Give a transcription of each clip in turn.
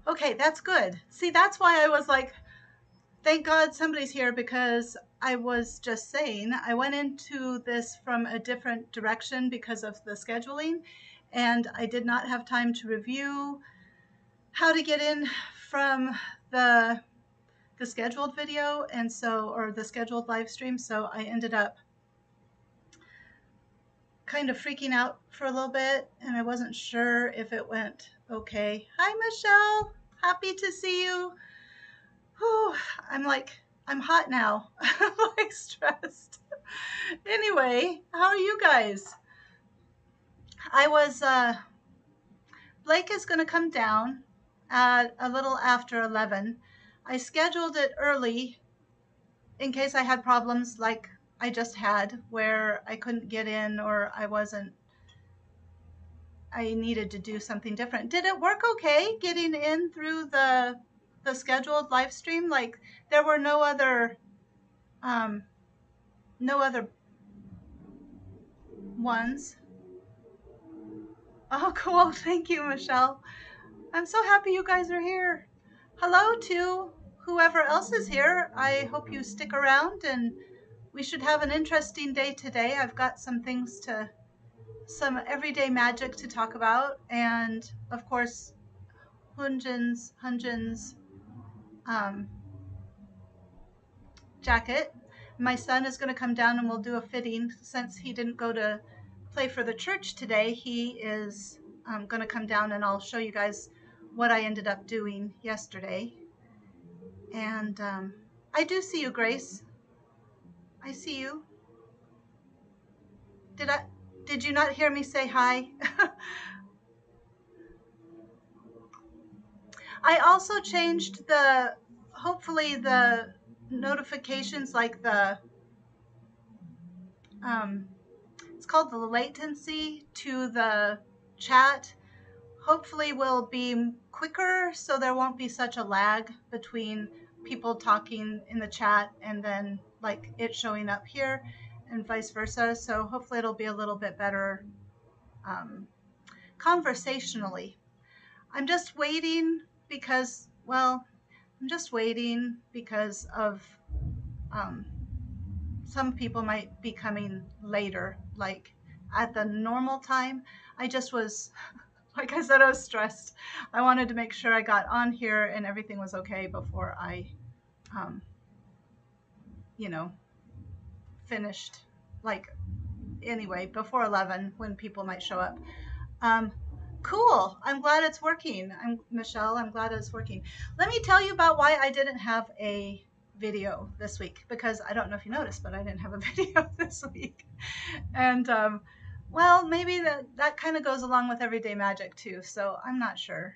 Okay, that's good. See, that's why I was like, thank God somebody's here, because I was just saying I went into this from a different direction because of the scheduling, and I did not have time to review how to get in from the scheduled video, and so, or the scheduled live stream. So I ended up kind of freaking out for a little bit, and I wasn't sure if it went okay. Hi, Michelle. Happy to see you. Whew, I'm hot now. I'm like stressed. Anyway, how are you guys? I was, Blake is going to come down at a little after 11. I scheduled it early in case I had problems like I just had where I couldn't get in, or I needed to do something different. Did it work okay getting in through the scheduled live stream? Like there were um, no other ones. Oh, cool. Thank you, Michelle. I'm so happy you guys are here. Hello to whoever else is here. I hope you stick around, and we should have an interesting day today. I've got some everyday magic to talk about, and of course, Hyunjin's um, jacket. My son is going to come down and we'll do a fitting. Since he didn't go to play for the church today, he is going to come down, and I'll show you guys what I ended up doing yesterday. And I do see you, Grace. I see you. Did you not hear me say hi? I also changed hopefully the notifications, like um, it's called the latency to the chat. Hopefully will be quicker, so there won't be such a lag between people talking in the chat and then like it showing up here, and vice versa. So hopefully it'll be a little bit better conversationally. I'm just waiting because, well, I'm just waiting because of some people might be coming later, like at the normal time. I just was, like I said, I was stressed. I wanted to make sure I got on here and everything was okay before I, um, you know, finished. Like, anyway, before 11 when people might show up. Um, cool. I'm glad it's working. Michelle. I'm glad it's working. Let me tell you about why I didn't have a video this week, because I don't know if you noticed, but I didn't have a video this week. And well, maybe that kind of goes along with everyday magic too. So I'm not sure.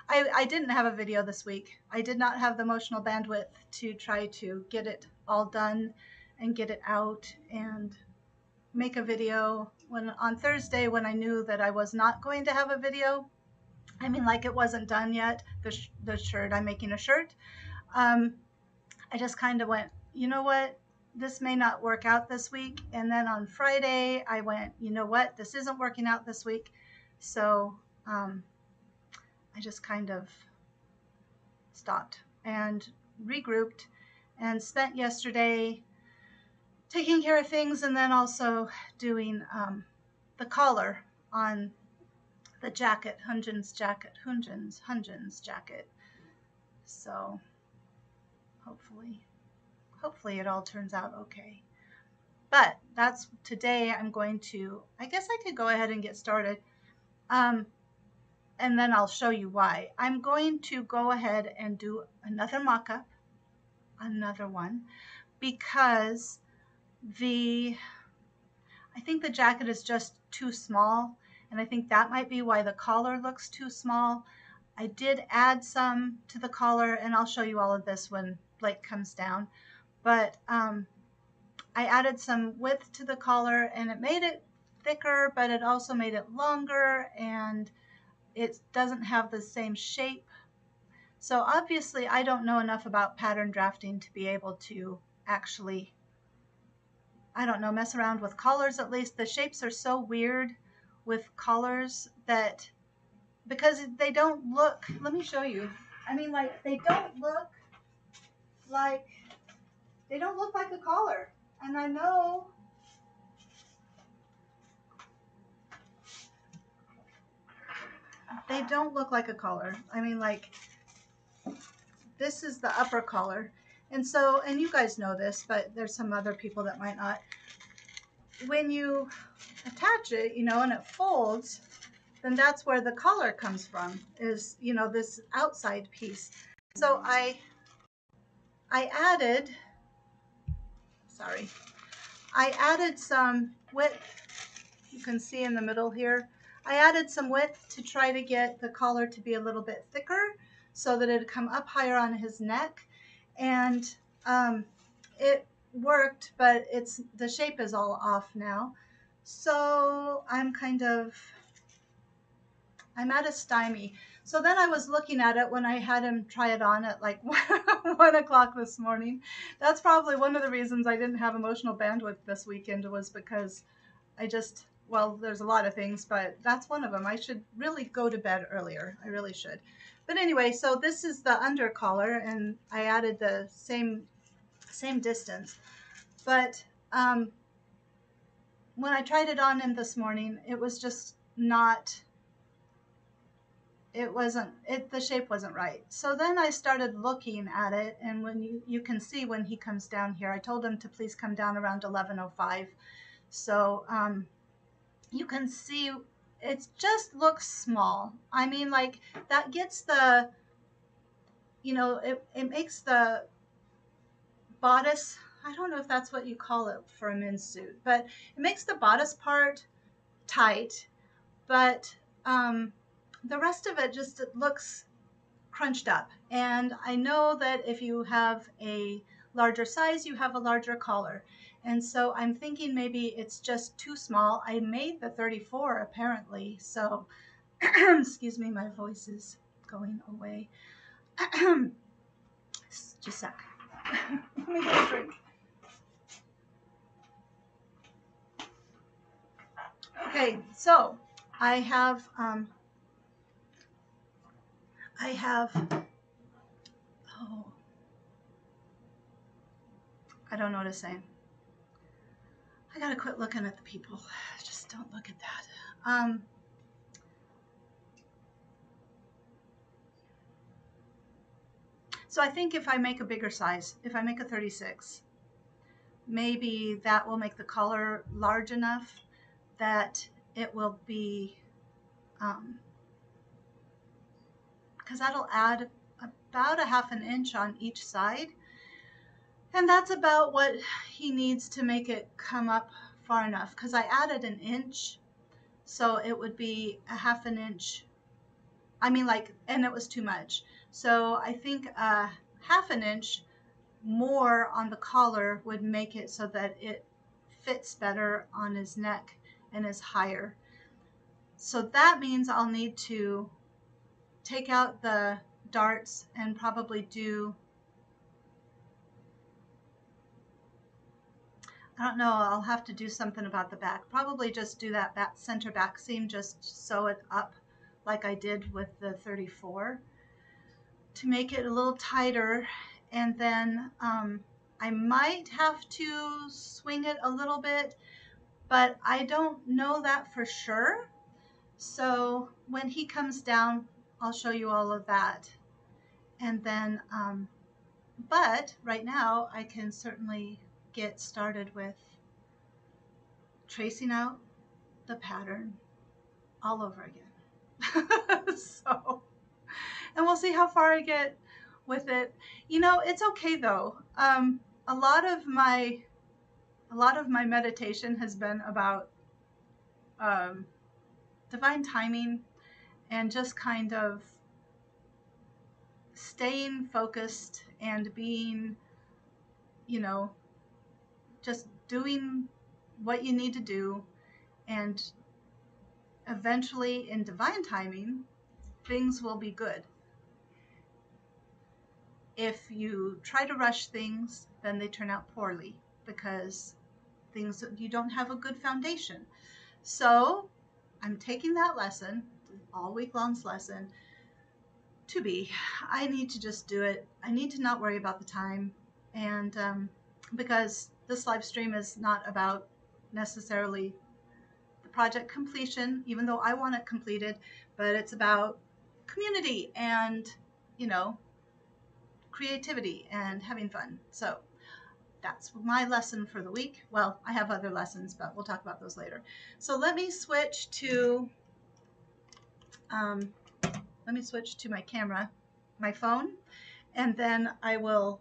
I didn't have a video this week. I did not have the emotional bandwidth to try to get it all done and get it out and make a video on Thursday, when I knew that I was not going to have a video. I mean, like, it wasn't done yet. The shirt, I'm making a shirt. I just kind of went, you know what? This may not work out this week. And then on Friday, I went, you know what? This isn't working out this week. So I just kind of stopped and regrouped and spent yesterday taking care of things, and then also doing the collar on the jacket, Hyunjin's jacket. So hopefully it all turns out okay. But that's today. I guess I could go ahead and get started. And then I'll show you why. I'm going to go ahead and do another mock-up, another one, because I think the jacket is just too small, and I think that might be why the collar looks too small. I did add some to the collar, and I'll show you all of this when Blake comes down. But I added some width to the collar, and it made it thicker, but it also made it longer, and it doesn't have the same shape. So obviously I don't know enough about pattern drafting to be able to actually, I don't know, mess around with collars. At least the shapes are so weird with collars that, because they don't look, let me show you. I mean, like, they don't look like a collar. And I know they don't look like a collar. I mean, like, this is the upper collar. And so, and you guys know this, but there's some other people that might not. When you attach it, you know, and it folds, then that's where the collar comes from, is, you know, this outside piece. So I added, sorry, I added some width. You can see in the middle here, I added some width to try to get the collar to be a little bit thicker so that it'd come up higher on his neck. And it worked, but the shape is all off now. So I'm at a stymie. So then I was looking at it when I had him try it on at like 1 o'clock this morning. That's probably one of the reasons I didn't have emotional bandwidth this weekend, was because well, there's a lot of things, but that's one of them. I should really go to bed earlier. I really should. But anyway, so this is the under collar, and I added the same distance. But when I tried it on him this morning, it was just not, the shape wasn't right. So then I started looking at it, and when you can see when he comes down here, I told him to please come down around 11:05. So you can see it just looks small. I mean, like, that gets the, you know, it makes the bodice, I don't know if that's what you call it for a men's suit, but it makes the bodice part tight, but the rest of it just looks crunched up. And I know that if you have a larger size, you have a larger collar. And so I'm thinking maybe it's just too small. I made the 34 apparently. So, excuse me, my voice is going away. Just a sec. Let me get a drink. Okay, so I have, oh, I don't know what to say. I gotta quit looking at the people. Just don't look at that. So I think if I make a bigger size, if I make a 36, maybe that will make the collar large enough that it will be, because that'll add about a half an inch on each side. And that's about what he needs to make it come up far enough, because I added an inch, so it would be a half an inch. I mean, like, and it was too much. So I think a half an inch more on the collar would make it so that it fits better on his neck and is higher. So that means I'll need to take out the darts and probably do, I don't know, I'll have to do something about the back. Probably just do that center back seam, just sew it up like I did with the 34 to make it a little tighter. And then I might have to swing it a little bit, but I don't know that for sure. So when he comes down, I'll show you all of that. And then, but right now I can certainly get started with tracing out the pattern all over again. So, and we'll see how far I get with it. You know, it's okay though. A lot of my meditation has been about divine timing and just kind of staying focused and being, you know, just doing what you need to do, and eventually in divine timing things will be good. If you try to rush things, then they turn out poorly because you don't have a good foundation. So I'm taking that lesson, all week long's lesson, to be. I need to just do it. I need to not worry about the time, and because this live stream is not about necessarily the project completion, even though I want it completed, but it's about community and, you know, creativity and having fun. So that's my lesson for the week. Well, I have other lessons, but we'll talk about those later. So let me switch to my camera, my phone, and then I will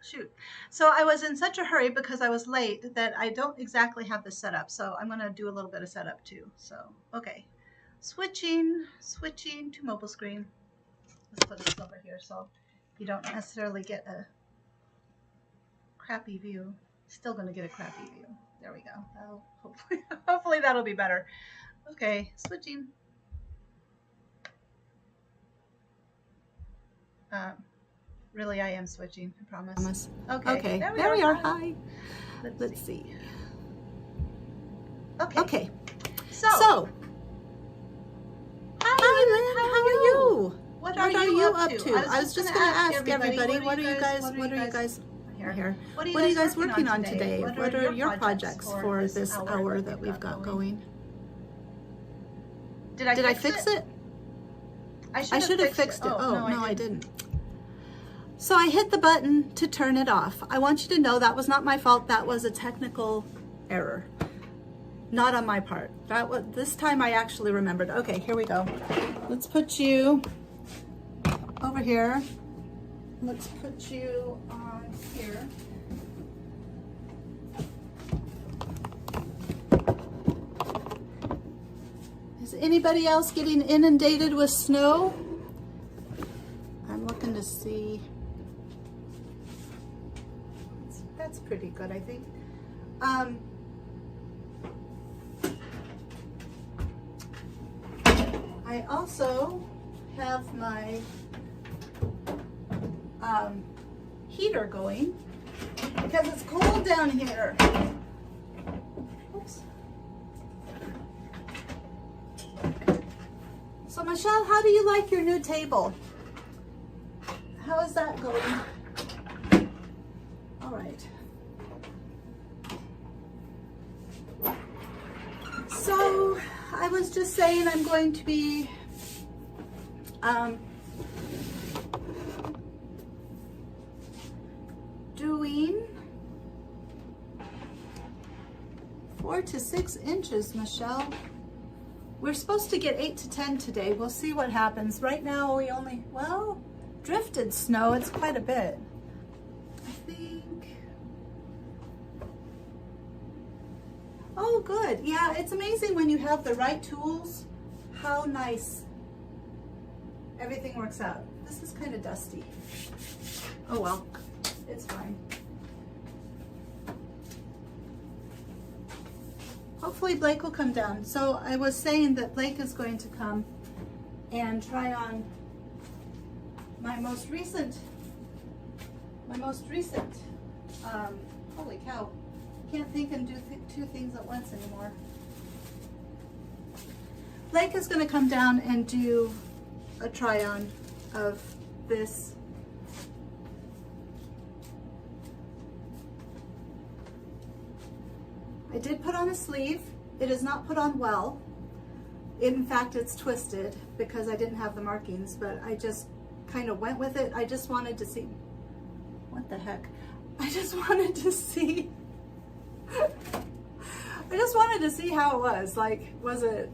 shoot. So I was in such a hurry because I was late that I don't exactly have the setup. So I'm going to do a little bit of setup too. So, okay. Switching to mobile screen. Let's put this over here so you don't necessarily get a crappy view. Still going to get a crappy view. There we go. That'll hopefully that'll be better. Okay, switching. Really, I am switching, I promise. Okay, there we are. Hi. Let's see. Okay. So hi, Lynn. How are you? What are you up to? I was just going to ask everybody, what are you guys here? What are you guys working on today? What are your projects for this hour that we've got going? Did I fix it? I should have fixed it. Oh, no, I didn't. So I hit the button to turn it off. I want you to know that was not my fault. That was a technical error. Not on my part. This time I actually remembered. Okay, here we go. Let's put you over here. Let's put you on here. Is anybody else getting inundated with snow? I'm looking to see. That's pretty good, I think. I also have my heater going because it's cold down here. Oops. So Michelle, how do you like your new table? How is that going? All right. So I was just saying I'm going to be doing 4 to 6 inches, Michelle. We're supposed to get 8 to 10 today. We'll see what happens. Right now we only, well, drifted snow. It's quite a bit. I think. Oh, good. Yeah, it's amazing when you have the right tools, how nice everything works out. This is kind of dusty. Oh well, it's fine. Hopefully Blake will come down. So I was saying that Blake is going to come and try on my most recent, holy cow, can't think and do two things at once anymore. Blake is going to come down and do a try on of this I did put on a sleeve. It is not put on well. In fact, it's twisted because I didn't have the markings, but I just kind of went with it. I just wanted to see, what the heck? I just wanted to see, how it was. Like, was it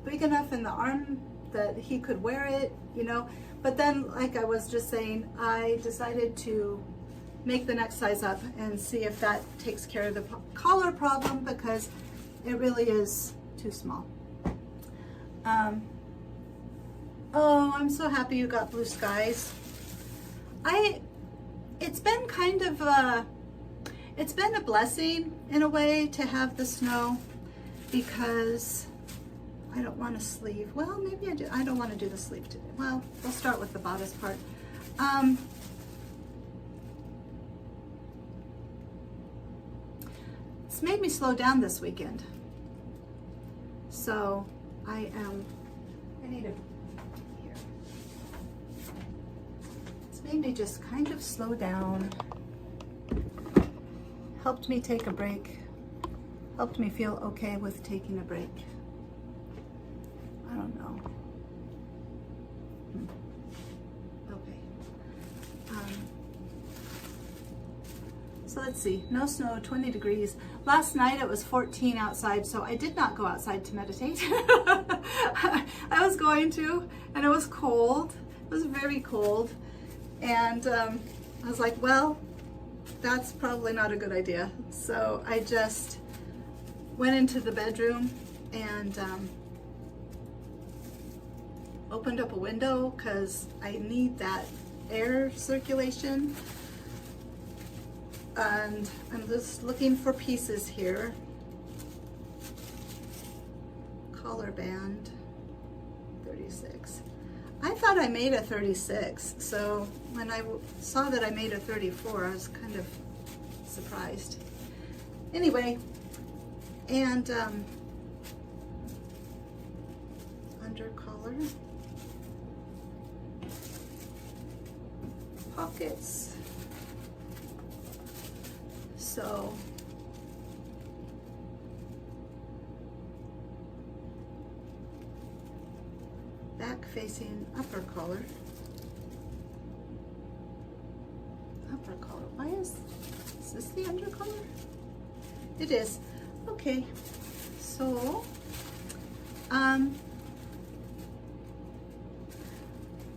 big enough in the arm that he could wear it, you know? But then, like I was just saying, I decided to make the next size up and see if that takes care of the collar problem, because it really is too small. Oh, I'm so happy you got blue skies. It's been kind of it's been a blessing in a way to have the snow, because I don't want a sleeve. Well, maybe I do. I don't want to do the sleeve today. Well, we'll start with the bodice part. It's made me slow down this weekend. So I am I need a, here. It's made me just kind of slow down. Helped me take a break. Helped me feel okay with taking a break. I don't know. Okay. So let's see, no snow, 20 degrees. Last night it was 14 outside, so I did not go outside to meditate. I was going to, and it was cold. It was very cold. And I was like, well, that's probably not a good idea. So I just went into the bedroom and opened up a window because I need that air circulation. And I'm just looking for pieces here. Collar band, 36. I thought I made a 36, so when I saw that I made a 34, I was kind of surprised. Anyway, and under collar, pockets. So back facing upper collar. Upper collar. Why is this the under collar? It is. Okay. So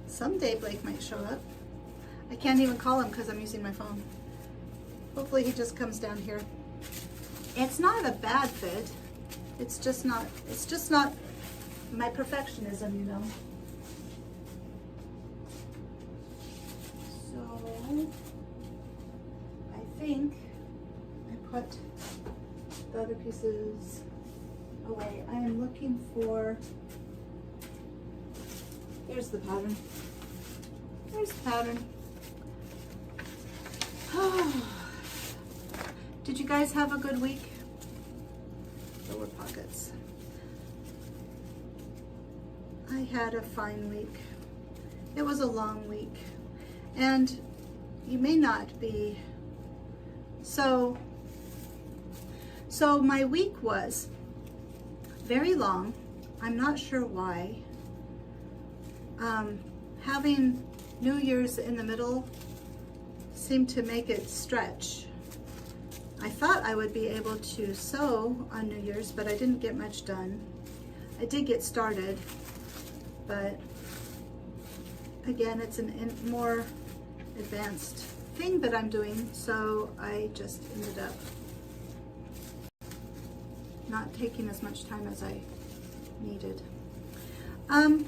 someday Blake might show up. I can't even call him because I'm using my phone. Hopefully he just comes down here. It's not a bad fit. It's just not my perfectionism, you know. So I think I put the other pieces away. I am looking for, here's the pattern. Here's the pattern. Did you guys have a good week? Lower pockets. I had a fine week. It was a long week. And you may not be. So my week was very long. I'm not sure why. Having New Year's in the middle seemed to make it stretch. I thought I would be able to sew on New Year's, but I didn't get much done. I did get started, but again, it's a more advanced thing that I'm doing, so I just ended up not taking as much time as I needed. I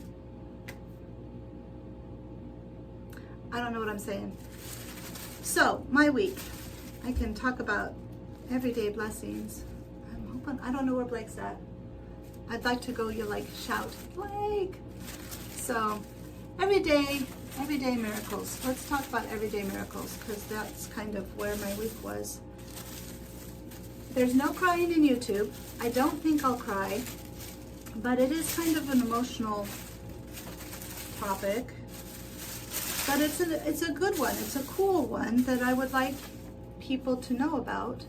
don't know what I'm saying. So, my week. I can talk about everyday blessings. I'm hoping, I don't know where Blake's at. I'd like to go, you like, shout, Blake! So, everyday miracles. Let's talk about everyday miracles, because that's kind of where my week was. There's no crying in YouTube. I don't think I'll cry, but it is kind of an emotional topic. But it's a good one. It's a cool one that I would like people to know about.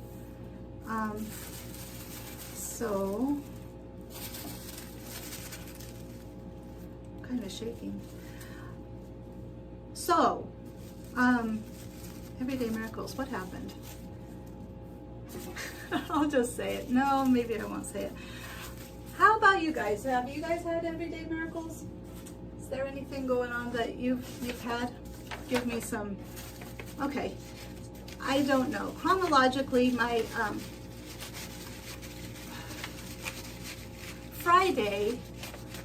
So, I'm kind of shaking. So, everyday miracles. What happened? I'll just say it. No, maybe I won't say it. How about you guys? Have you guys had everyday miracles? Is there anything going on that you've had? Give me some. Okay. I don't know. Chronologically, my Friday,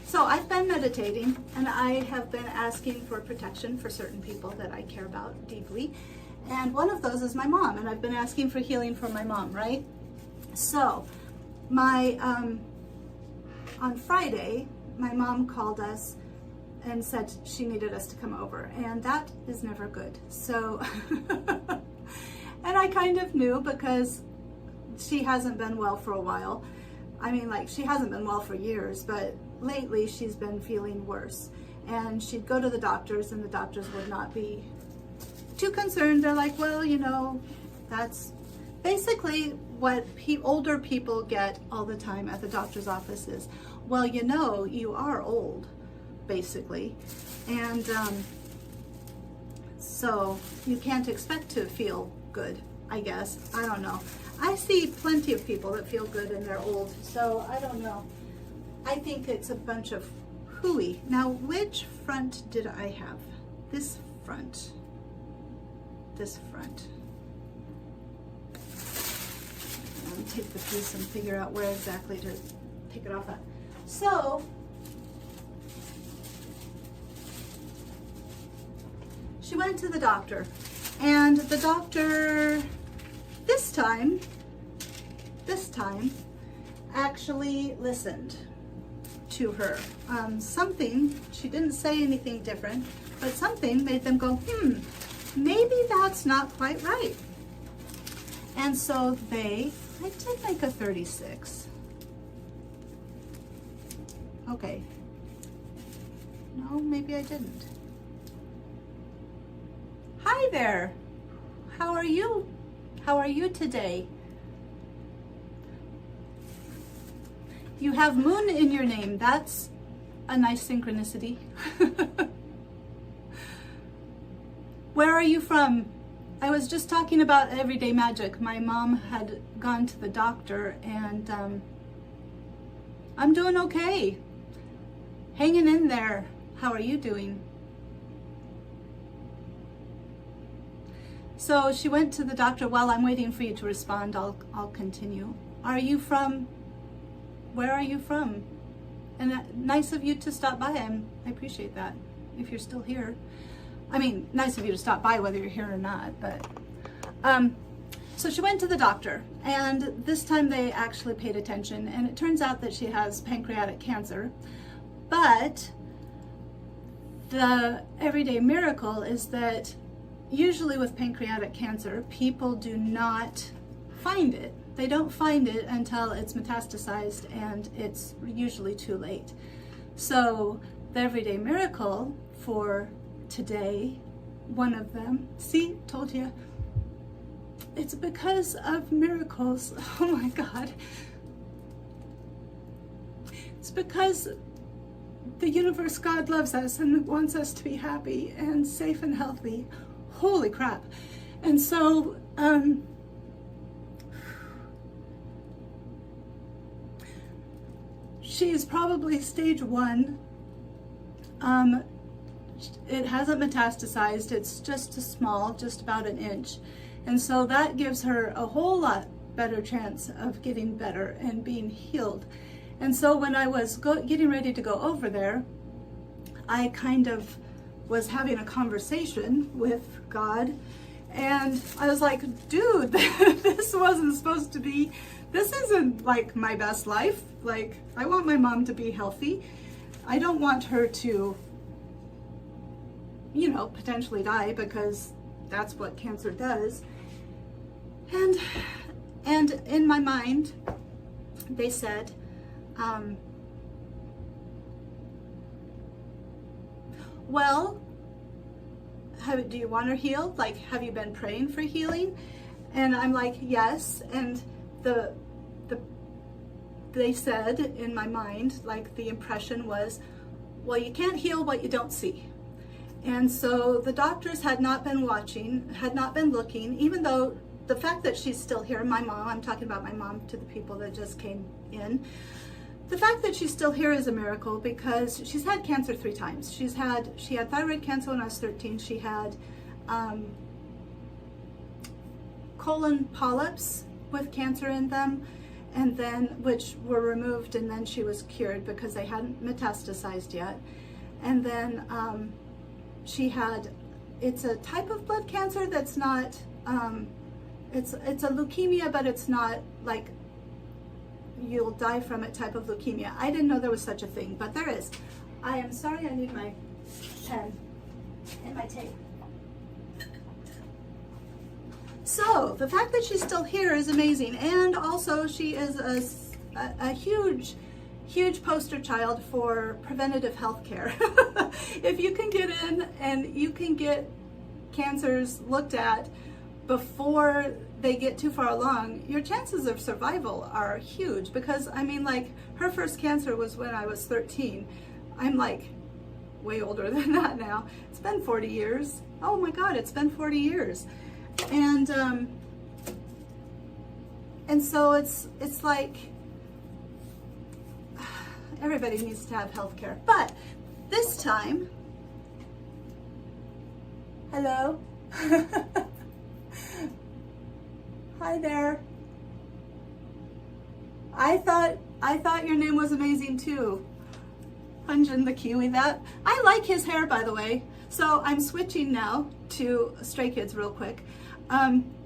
so I've been meditating and I have been asking for protection for certain people that I care about deeply. And one of those is my mom, and I've been asking for healing for my mom, right? So, my on Friday, my mom called us and said she needed us to come over, and that is never good. So, and I kind of knew because she hasn't been well for a while. I mean, like, she hasn't been well for years, but lately she's been feeling worse. And she'd go to the doctors, and the doctors would not be too concerned. They're like, well, you know, that's basically what older people get all the time at the doctor's office is, well, you know, you are old, basically. And so you can't expect to feel good, I guess. I don't know. I see plenty of people that feel good and they're old, so I don't know. I think it's a bunch of hooey. Now, which front did I have? This front. This front. Let me take the piece and figure out where exactly to take it off at. So, she went to the doctor, and the doctor this time actually listened to her. Something, she didn't say anything different, but something made them go, maybe that's not quite right. And so I did make a 36. Okay. No, maybe I didn't. Hi there. How are you? How are you today? You have Moon in your name. That's a nice synchronicity. Where are you from? I was just talking about everyday magic. My mom had gone to the doctor, and I'm doing okay. Hanging in there. How are you doing? So she went to the doctor. While I'm waiting for you to respond, I'll continue. Are you from? Where are you from? And nice of you to stop by. I appreciate that. If you're still here, I mean, nice of you to stop by whether you're here or not. But so she went to the doctor, and this time they actually paid attention. And it turns out that she has pancreatic cancer. But the everyday miracle is that usually with pancreatic cancer, people do not find it. They don't find it until it's metastasized, and it's usually too late. So the everyday miracle for today, one of them, see, told you, it's because of miracles. Oh my God. It's because the universe, God loves us and wants us to be happy and safe and healthy. Holy crap. And so, she is probably stage 1. It hasn't metastasized. It's just small, just about an inch. And so that gives her a whole lot better chance of getting better and being healed. And so when I was getting ready to go over there, I kind of was having a conversation with God, and I was like, dude, this wasn't supposed to be, this isn't like my best life. Like, I want my mom to be healthy. I don't want her to, you know, potentially die, because that's what cancer does. And in my mind, they said, well, do you want her healed? Like, have you been praying for healing? And I'm like, yes. And they said in my mind, like, the impression was, well, you can't heal what you don't see. And so the doctors had not been watching, had not been looking, even though the fact that she's still here, my mom, I'm talking about my mom to the people that just came in. The fact that she's still here is a miracle, because she's had cancer 3 times. She had thyroid cancer when I was 13. She had colon polyps with cancer in them, and then which were removed, and then she was cured because they hadn't metastasized yet. And then she had, it's a type of blood cancer that's not, it's a leukemia, but it's not like you'll die from it type of leukemia. I didn't know there was such a thing, but there is. I am sorry, I need my pen and my tape. So the fact that she's still here is amazing, and also she is a huge huge poster child for preventative health care. If you can get in and you can get cancers looked at before they get too far along, your chances of survival are huge. Because I mean, like, her first cancer was when I was 13. I'm like way older than that now. It's been 40 years. Oh my God, it's been 40 years. And so it's like everybody needs to have health care. But this time, hello. Hi there. I thought your name was amazing too. Hyunjin the Kiwi. That I like his hair, by the way. So I'm switching now to Stray Kids real quick,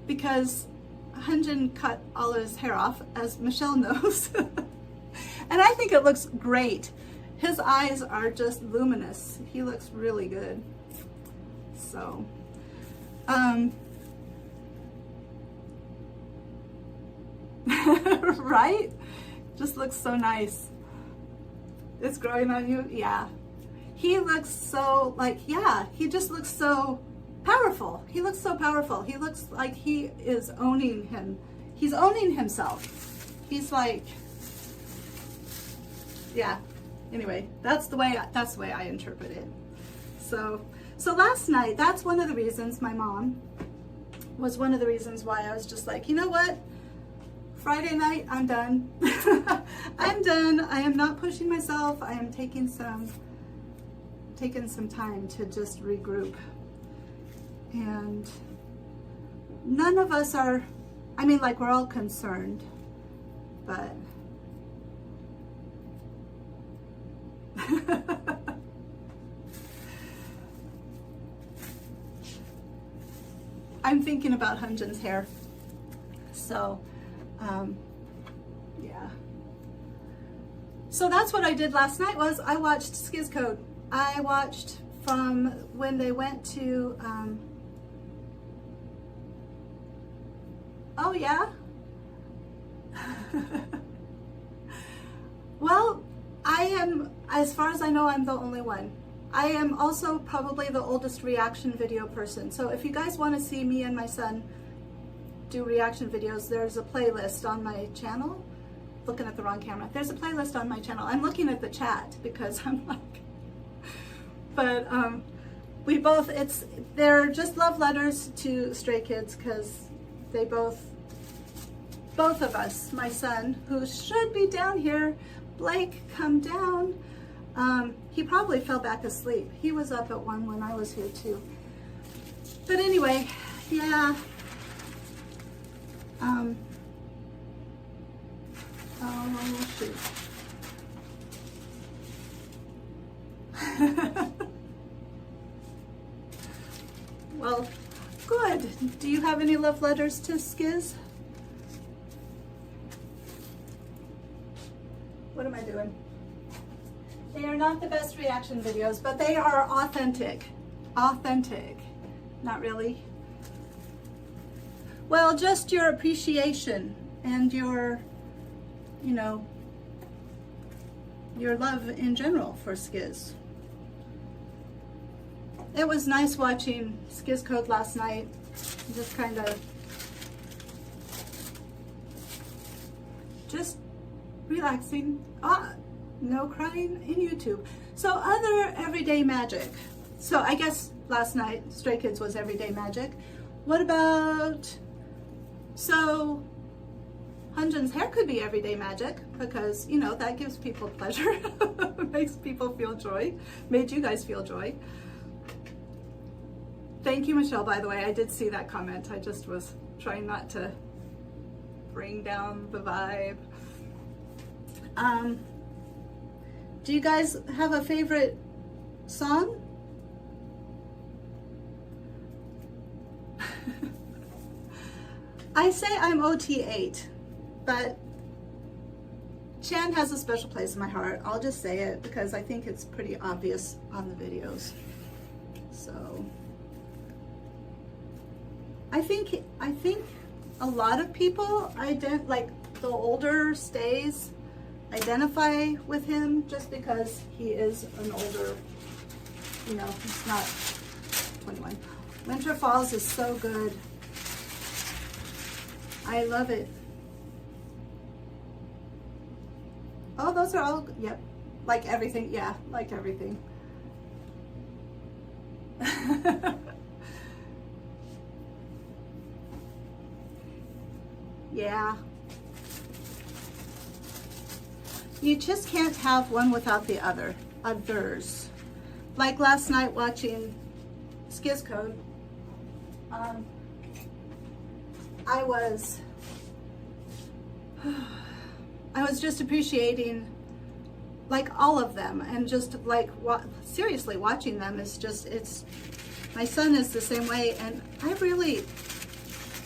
because Hyunjin cut all his hair off, as Michelle knows. And I think it looks great. His eyes are just luminous. He looks really good. So, right? Just looks so nice. It's growing on you? Yeah. He looks so, like, yeah, he just looks so powerful. He looks so powerful. He looks like he is owning him. He's owning himself. He's like, yeah. Anyway, that's the way I interpret it. So last night, that's one of the reasons, my mom was one of the reasons why I was just like, you know what? Friday night, I'm done. I'm done. I am not pushing myself. I am taking some time to just regroup. And none of us are, I mean, like, we're all concerned, but I'm thinking about Hyunjin's hair. So, yeah. So that's what I did last night, was I watched Skiz Code. I watched from when they went to, oh yeah? Well, I am, as far as I know, I'm the only one. I am also probably the oldest reaction video person. So if you guys want to see me and my son do reaction videos, there's a playlist on my channel. Looking at the wrong camera. There's a playlist on my channel. I'm looking at the chat because I'm like, but we both, they're just love letters to Stray Kids, because they both of us, my son, who should be down here, Blake, come down. He probably fell back asleep. He was up at 1 when I was here too. But anyway, yeah. Oh shoot. Well, good. Do you have any love letters to Skiz? What am I doing? They are not the best reaction videos, but they are authentic. Authentic. Not really. Well, just your appreciation and your, you know, your love in general for Skiz. It was nice watching Skiz Code last night. Just kind of just relaxing. No crying in YouTube. So other everyday magic. So I guess last night Stray Kids was everyday magic. What about, so Hyunjin's hair could be everyday magic, because, you know, that gives people pleasure. Makes people feel joy. Made you guys feel joy. Thank you, Michelle, by the way. I did see that comment. I just was trying not to bring down the vibe. Do you guys have a favorite song? I say I'm OT8, but Chan has a special place in my heart. I'll just say it because I think it's pretty obvious on the videos. So I think a lot of people, I don't like the older stays, identify with him just because he is an older, you know, he's not 21. Winter Falls is so good. I love it. Oh, those are all, yep, like everything. Yeah, like everything. Yeah. You just can't have one without the other. Others. Like last night watching Skiz Code, I was just appreciating like all of them, and just like seriously watching them is just, it's, my son is the same way, and I really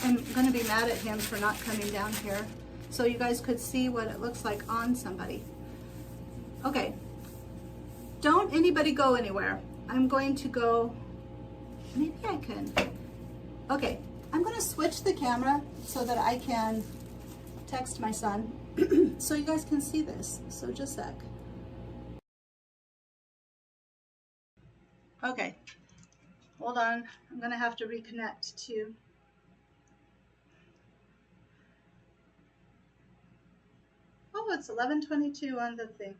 am going to be mad at him for not coming down here so you guys could see what it looks like on somebody. Okay, don't anybody go anywhere. I'm going to go, maybe I can, okay, I'm going to switch the camera so that I can text my son so you guys can see this. So just a sec. Okay, hold on. I'm going to have to reconnect to, oh, it's 11:22 on the thing.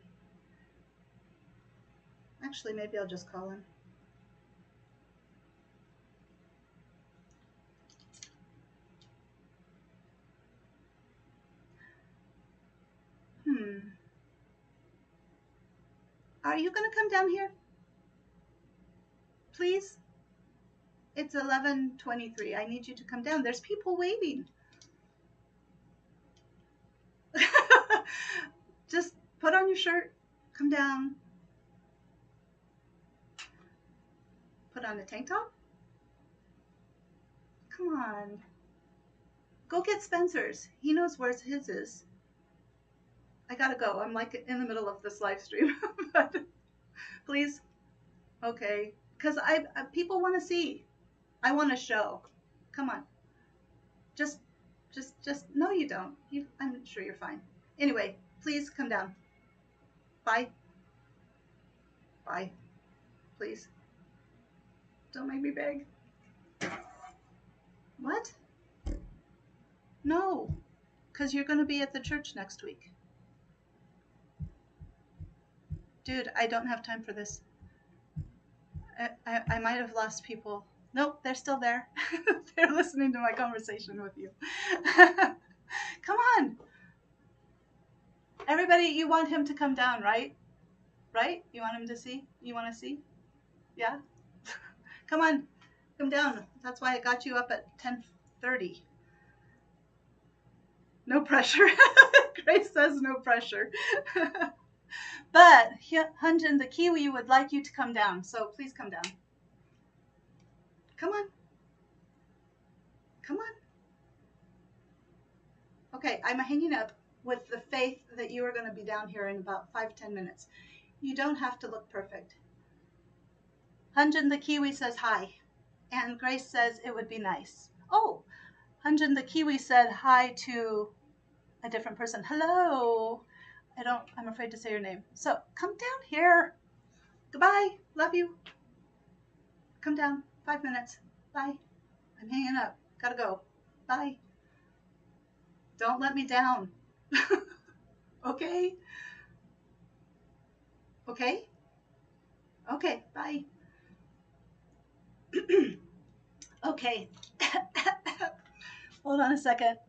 Actually, maybe I'll just call him. Are you going to come down here? Please? It's 11:23. I need you to come down. There's people waiting. Just put on your shirt. Come down. Put on a tank top. Come on. Go get Spencer's. He knows where his is. I gotta go. I'm like in the middle of this live stream. But please. Okay. Because people want to see. I want to show. Come on. Just, no, you don't. I'm sure you're fine. Anyway, please come down. Bye. Bye. Please. Don't make me beg. What? No. Because you're going to be at the church next week. Dude, I don't have time for this. I might have lost people. Nope, they're still there. They're listening to my conversation with you. Come on. Everybody, you want him to come down, right? Right? You want him to see? You want to see? Yeah? Come on. Come down. That's why I got you up at 10:30. No pressure. Grace says no pressure. But Hyunjin, the Kiwi, would like you to come down, so please come down. Come on. Come on. Okay, I'm hanging up with the faith that you are going to be down here in about 5-10 minutes. You don't have to look perfect. Hyunjin, the Kiwi, says hi, and Grace says it would be nice. Oh, Hyunjin, the Kiwi, said hi to a different person. Hello. I'm afraid to say your name. So come down here. Goodbye. Love you. Come down. 5 minutes. Bye. I'm hanging up. Gotta go. Bye. Don't let me down. Okay? Okay? Okay. Bye. Okay. Hold on a second.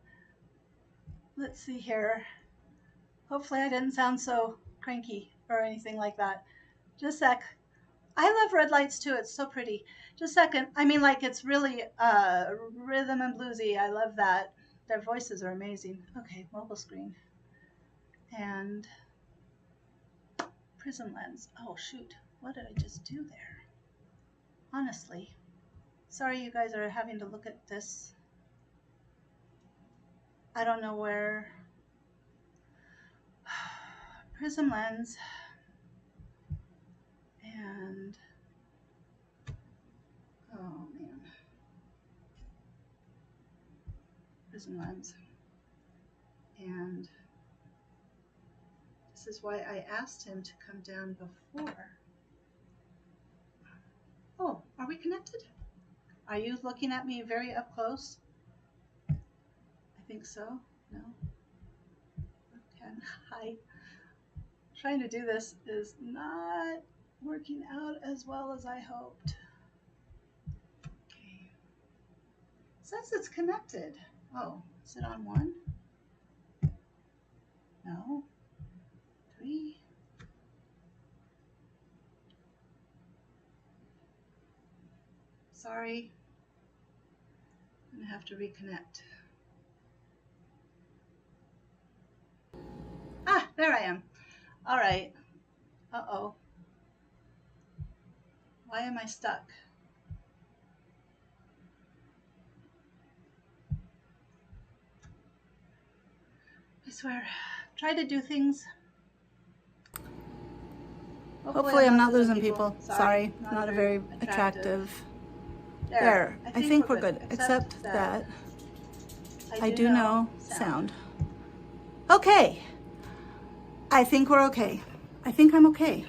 Let's see here. Hopefully I didn't sound so cranky or anything like that. Just a sec. I love red lights too. It's so pretty. Just a second. I mean, like, it's really rhythm and bluesy. I love that. Their voices are amazing. Okay, mobile screen. And prism lens. Oh, shoot. What did I just do there? Honestly. Sorry you guys are having to look at this. I don't know where. Prism lens. And oh man. Prism lens. And This is why I asked him to come down before. Oh, are we connected? Are you looking at me very up close? I think so. No? Okay. Hi. Trying to do this is not working out as well as I hoped. Okay. It says it's connected. Oh, is it on 1? No. 3. Sorry. I'm gonna have to reconnect. Ah, there I am. All right. Uh-oh. Why am I stuck? I swear, try to do things. Hopefully I'm not losing people. Sorry, not a very attractive. There, I think we're good, except that I do know sound. Okay, I think we're okay. I think I'm okay.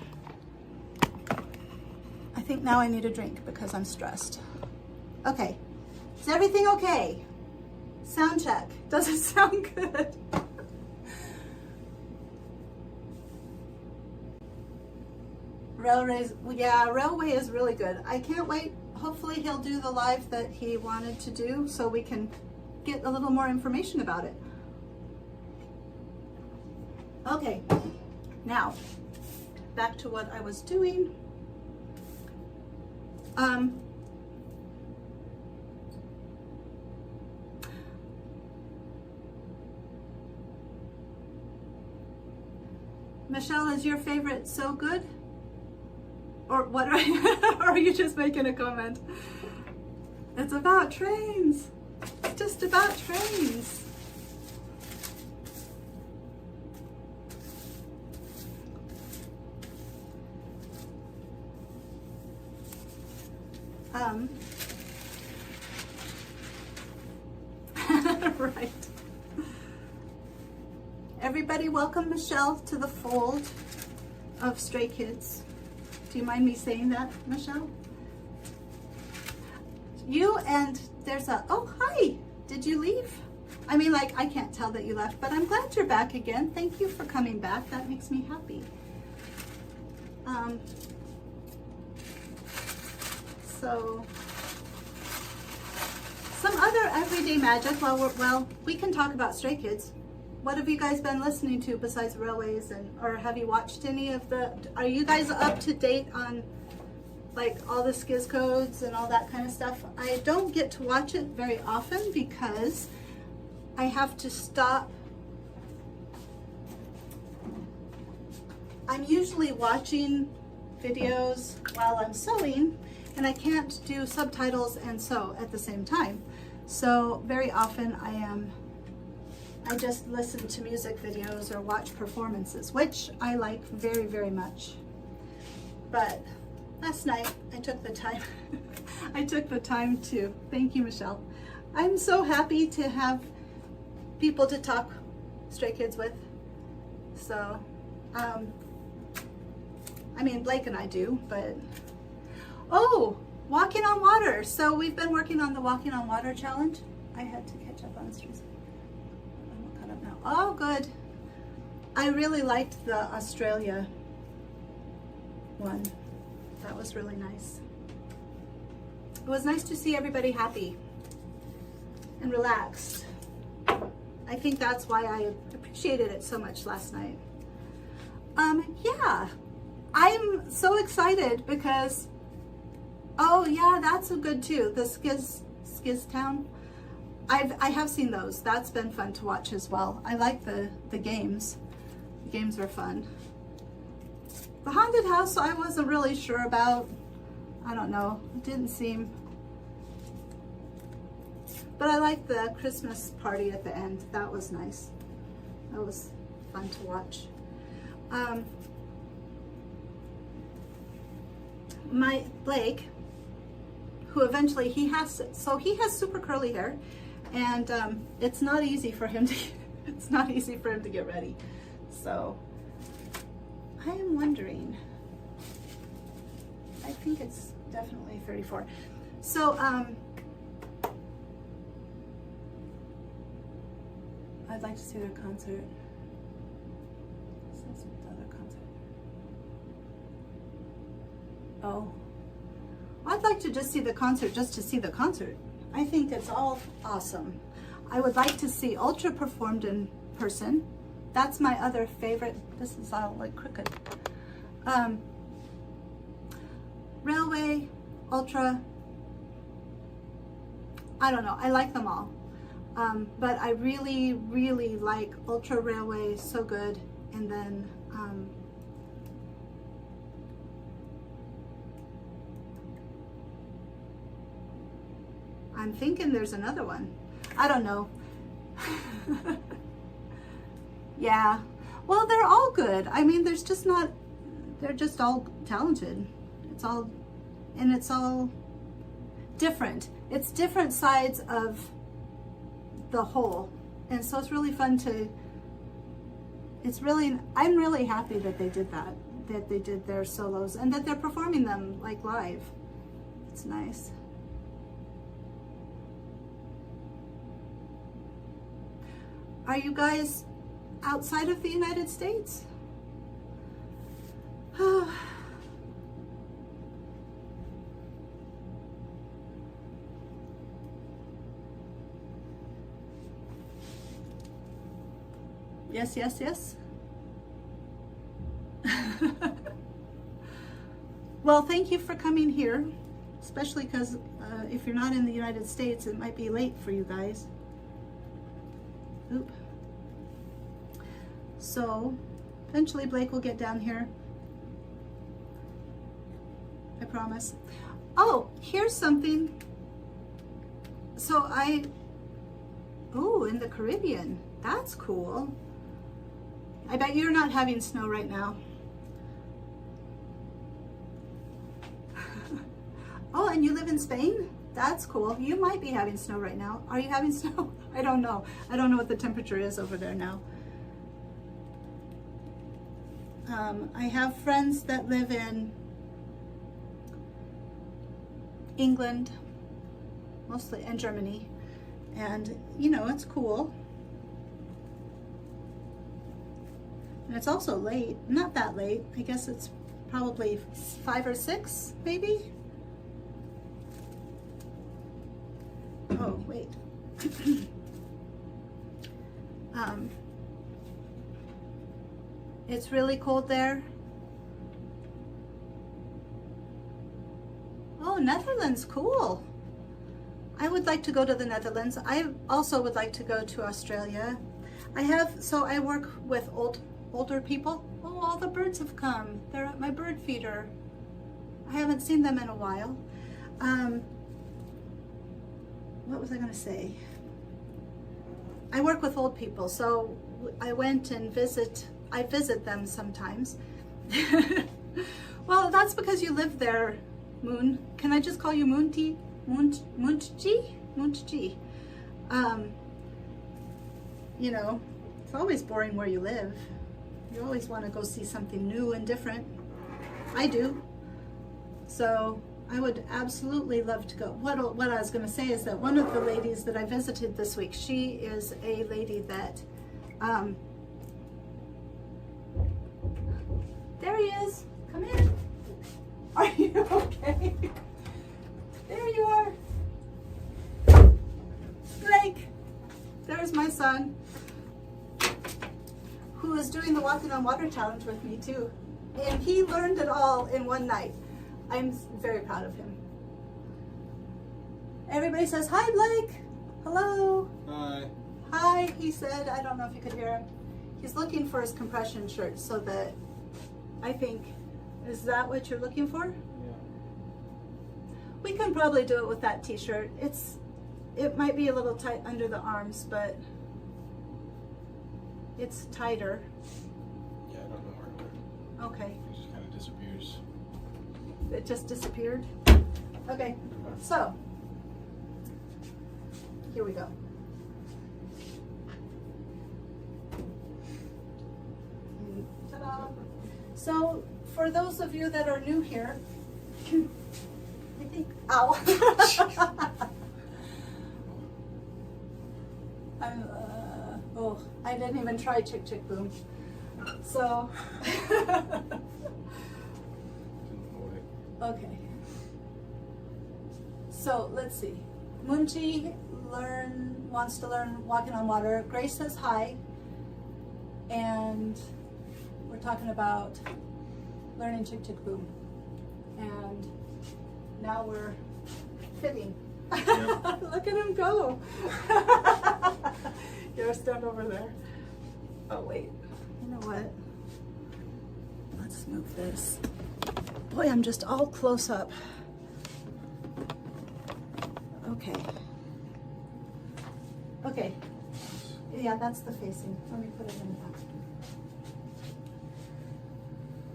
I think now I need a drink because I'm stressed. Okay, is everything okay? Sound check. Does it sound good? Railway is really good. I can't wait. Hopefully he'll do the live that he wanted to do so we can get a little more information about it. Okay, now back to what I was doing. Michelle, is your favorite so good? Or what are you, or are you just making a comment? It's about trains. It's just about trains. Right. Everybody welcome Michelle to the fold of Stray Kids. Do you mind me saying that, Michelle? You and there's a, oh, hi. Did you leave? I mean, like, I can't tell that you left, but I'm glad you're back again. Thank you for coming back. That makes me happy. So, some other everyday magic well, we can talk about Stray Kids. What have you guys been listening to besides Railways, or have you watched any of are you guys up to date on like all the Skiz codes and all that kind of stuff? I don't get to watch it very often because I have to stop. I'm usually watching videos while I'm sewing and I can't do subtitles and sew at the same time. So very often I just listen to music videos or watch performances, which I like very, very much. But last night I took the time, to, thank you, Michelle. I'm so happy to have people to talk Stray Kids with. So, I mean, Blake and I do, but, oh, Walking on Water. So we've been working on the Walking on Water challenge. I had to catch up on streams. I'm caught up now. Oh, good. I really liked the Australia one. That was really nice. It was nice to see everybody happy and relaxed. I think that's why I appreciated it so much last night. Yeah, I'm so excited because, oh yeah, that's a good too. The Skiz Town. I have seen those. That's been fun to watch as well. I like the games. The games were fun. The haunted house I wasn't really sure about. I don't know. It didn't seem. But I liked the Christmas party at the end. That was nice. That was fun to watch. My Blake, who eventually he has super curly hair, and it's not easy for him to get ready. So I am wondering. I think it's definitely 34. So, I'd like to see their concert. This is the other concert. Oh. I'd like to just see the concert just to see the concert. I think it's all awesome. I would like to see Ultra performed in person. That's my other favorite. This is all like crooked. Railway, Ultra. I don't know. I like them all. But I really, really like Ultra Railway, so good. And then I'm thinking there's another one. I don't know. Yeah. Well, they're all good. I mean, there's just not, they're just all talented. It's all, and it's all different. It's different sides of the whole. And so it's really fun to, it's really, I'm really happy that they did that they did their solos and that they're performing them like live. It's nice. Are you guys outside of the United States? Yes, yes, yes. Well, thank you for coming here, especially because if you're not in the United States, it might be late for you guys. Oop. So, eventually Blake will get down here. I promise. Oh, here's something. So oh, in the Caribbean. That's cool. I bet you're not having snow right now. Oh, and you live in Spain? That's cool. You might be having snow right now. Are you having snow? I don't know. I don't know what the temperature is over there now. I have friends that live in England, mostly, and Germany. And, you know, it's cool. And it's also late. Not that late. I guess it's probably 5 or 6, maybe? Oh, wait. It's really cold there. Oh, Netherlands, cool. I would like to go to the Netherlands. I also would like to go to Australia. So I work with older people. Oh, all the birds have come. They're at my bird feeder. I haven't seen them in a while. What was I going to say? I work with old people, so I went and I visit them sometimes. Well, that's because you live there, Moon. Can I just call you Moonty? Moonji? You know, it's always boring where you live. You always want to go see something new and different. I do. So I would absolutely love to go. What I was going to say is that one of the ladies that I visited this week, she is a lady that, there he is. Come in. Are you okay? There you are. Blake. There's my son, who is doing the Walking on Water challenge with me too. And he learned it all in one night. I'm very proud of him. Everybody says, hi, Blake. Hello. Hi. Hi, he said. I don't know if you could hear him. He's looking for his compression shirt so that, I think, is that what you're looking for? Yeah. We can probably do it with that t-shirt. It might be a little tight under the arms, but it's tighter. Yeah, I don't know where it went. Okay. It just kind of disappears. It just disappeared. Okay, so here we go. Ta-da. So for those of you that are new here, I think, ow. Oh, I didn't even try Chick Chick Boom. So, okay. So let's see. Munji wants to learn walking on water. Grace says hi, and we're talking about learning Chick Chick Boom. And now we're fitting. Yep. Look at him go. You're stand over there. Oh wait, you know what? Let's move this. Boy, I'm just all close up. Okay. Okay. Yeah, that's the facing. Let me put it in the back.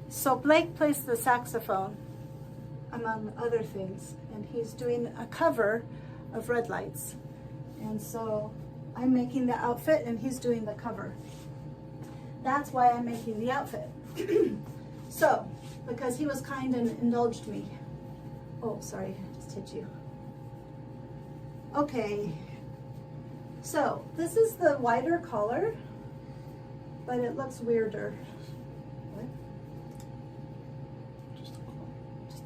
So Blake plays the saxophone, among other things, and he's doing a cover of Red Lights. And so I'm making the outfit and he's doing the cover. That's why I'm making the outfit. So, because he was kind and indulged me. Oh, sorry, I just hit you. Okay, so this is the wider collar, but it looks weirder. What? Just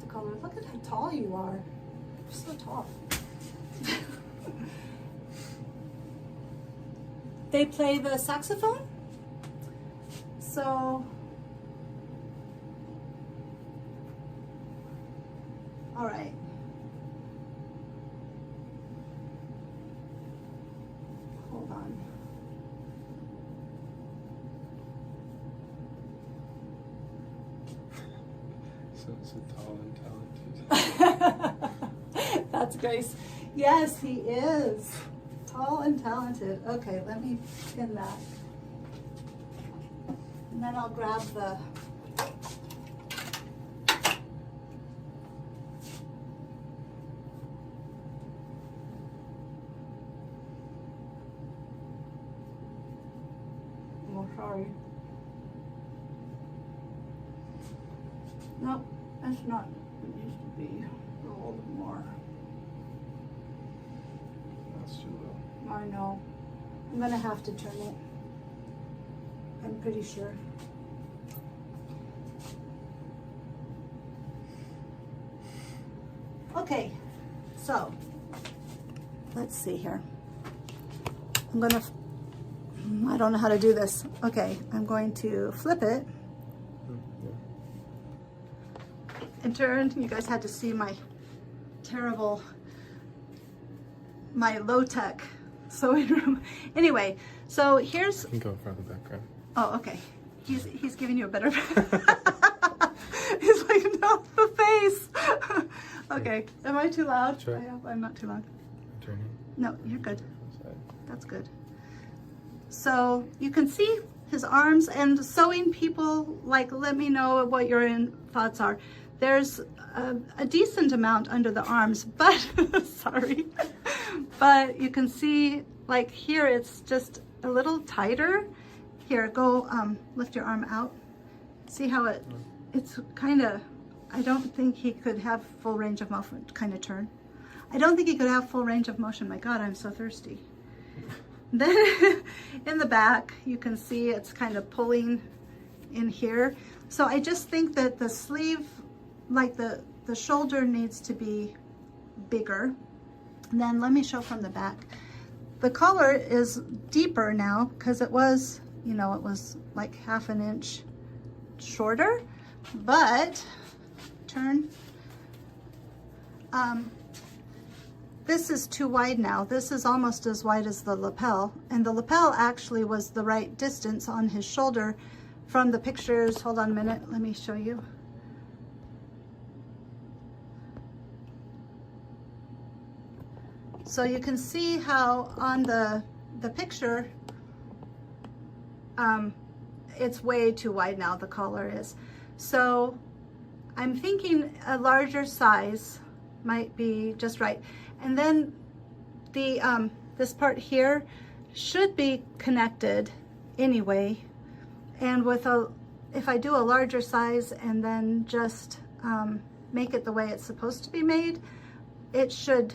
a collar. Look at how tall you are. You're so tall. They play the saxophone. So, all right. Hold on. So tall and talented. That's Grace. Yes, he is. Tall and talented. Okay, let me pin that. And then I'll grab the oh, sorry. Nope, that's not what it used to be. A little bit more. That's too low. I know. I'm gonna have to turn it. I'm pretty sure. Okay, so let's see here. I don't know how to do this. Okay, I'm going to flip it and turn. You guys had to see my terrible, my low-tech sewing room. Anyway, so here's. You can go in front of the background. Oh, okay. He's giving you a better. He's like, no, the face. Okay, am I too loud? Sure. I hope I'm not too loud. Turning. No, you're good. That's good. So you can see his arms, and sewing people, like, let me know what your thoughts are. There's a decent amount under the arms, but sorry, but you can see, like, here it's just a little tighter. Here, go lift your arm out. See how it's kind of, I don't think he could have full range of motion, kind of turn. I don't think he could have full range of motion. My God, I'm so thirsty. Then in the back, you can see it's kind of pulling in here. So I just think that the sleeve, like the shoulder needs to be bigger. And then let me show from the back. The collar is deeper now because it was, you know, it was like ½ an inch shorter, but turn. This is too wide now. This is almost as wide as the lapel, and the lapel actually was the right distance on his shoulder from the pictures. Hold on a minute, let me show you. So you can see how on the picture, it's way too wide now, the collar is. So I'm thinking a larger size might be just right. And then the this part here should be connected anyway, and with a if I do a larger size and then just make it the way it's supposed to be made, it should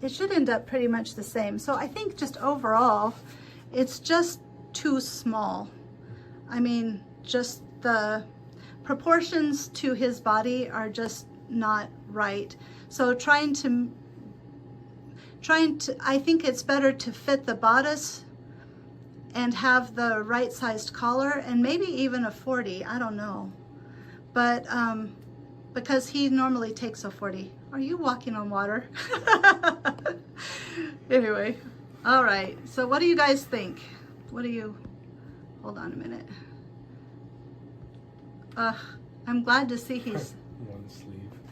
end up pretty much the same. So I think just overall, it's just too small. I mean, just the proportions to his body are just not right. So trying to, I think it's better to fit the bodice and have the right sized collar, and maybe even a 40, I don't know. But because he normally takes a 40. Are you walking on water? Anyway, all right, so what do you guys think? What do you, hold on a minute. I'm glad to see he's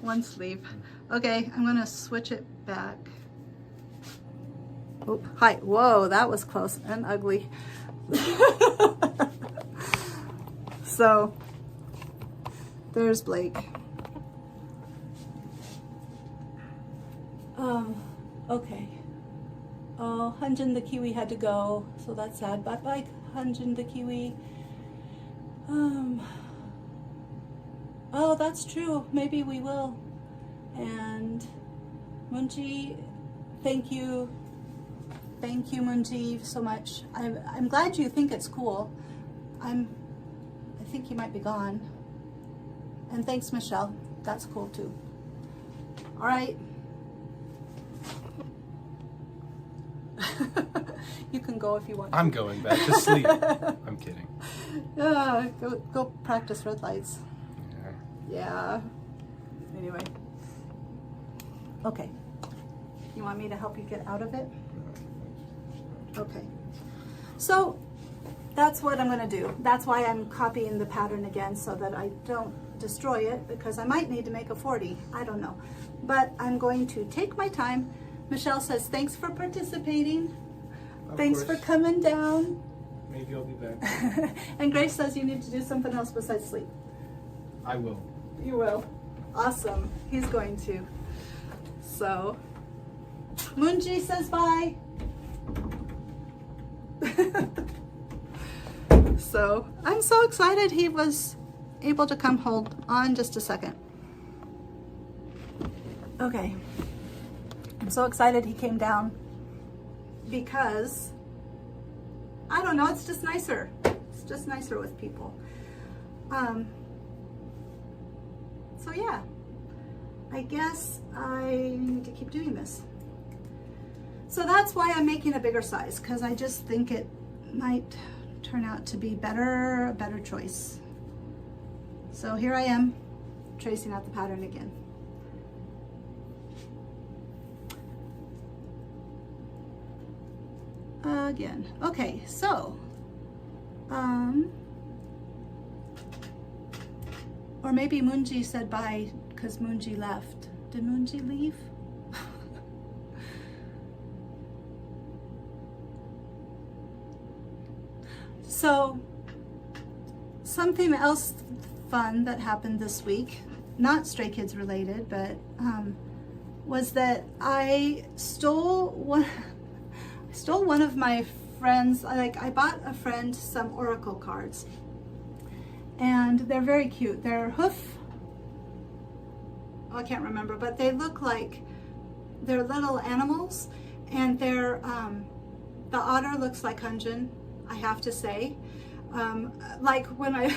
one sleeve. Okay, I'm gonna switch it back. Oh, hi, whoa, that was close and ugly. So there's Blake. Okay. Oh, Hyunjin the Kiwi had to go, so that's sad. Bye-bye, Hyunjin the Kiwi. Oh, that's true. Maybe we will. And Munji, thank you. Thank you, Munji, so much. I'm glad you think it's cool. I think you might be gone. And thanks, Michelle. That's cool too. All right. You can go if you want. I'm going back to sleep. I'm kidding. Go practice red lights. Yeah. Anyway. Okay. You want me to help you get out of it? Okay. So that's what I'm going to do. That's why I'm copying the pattern again, so that I don't destroy it, because I might need to make a 40. I don't know. But I'm going to take my time. Michelle says, thanks for participating. Thanks for coming down. Maybe I'll be back. And Grace says you need to do something else besides sleep. I will. You will. Awesome. He's going to. So, Munji says bye. So, I'm so excited he was able to come. Hold on just a second. Okay. I'm so excited he came down because, I don't know, it's just nicer. It's just nicer with people. So yeah, I guess I need to keep doing this. So that's why I'm making a bigger size, because I just think it might turn out to be a better choice. So here I am, tracing out the pattern again. Okay, so, or maybe Munji said bye because Munji left. Did Munji leave? So, something else fun that happened this week, not Stray Kids related, but was that I stole one of my friends. I bought a friend some oracle cards, and they're very cute. They're I can't remember, but they look like they're little animals, and they're the otter looks like Hyunjin, I have to say. Like when I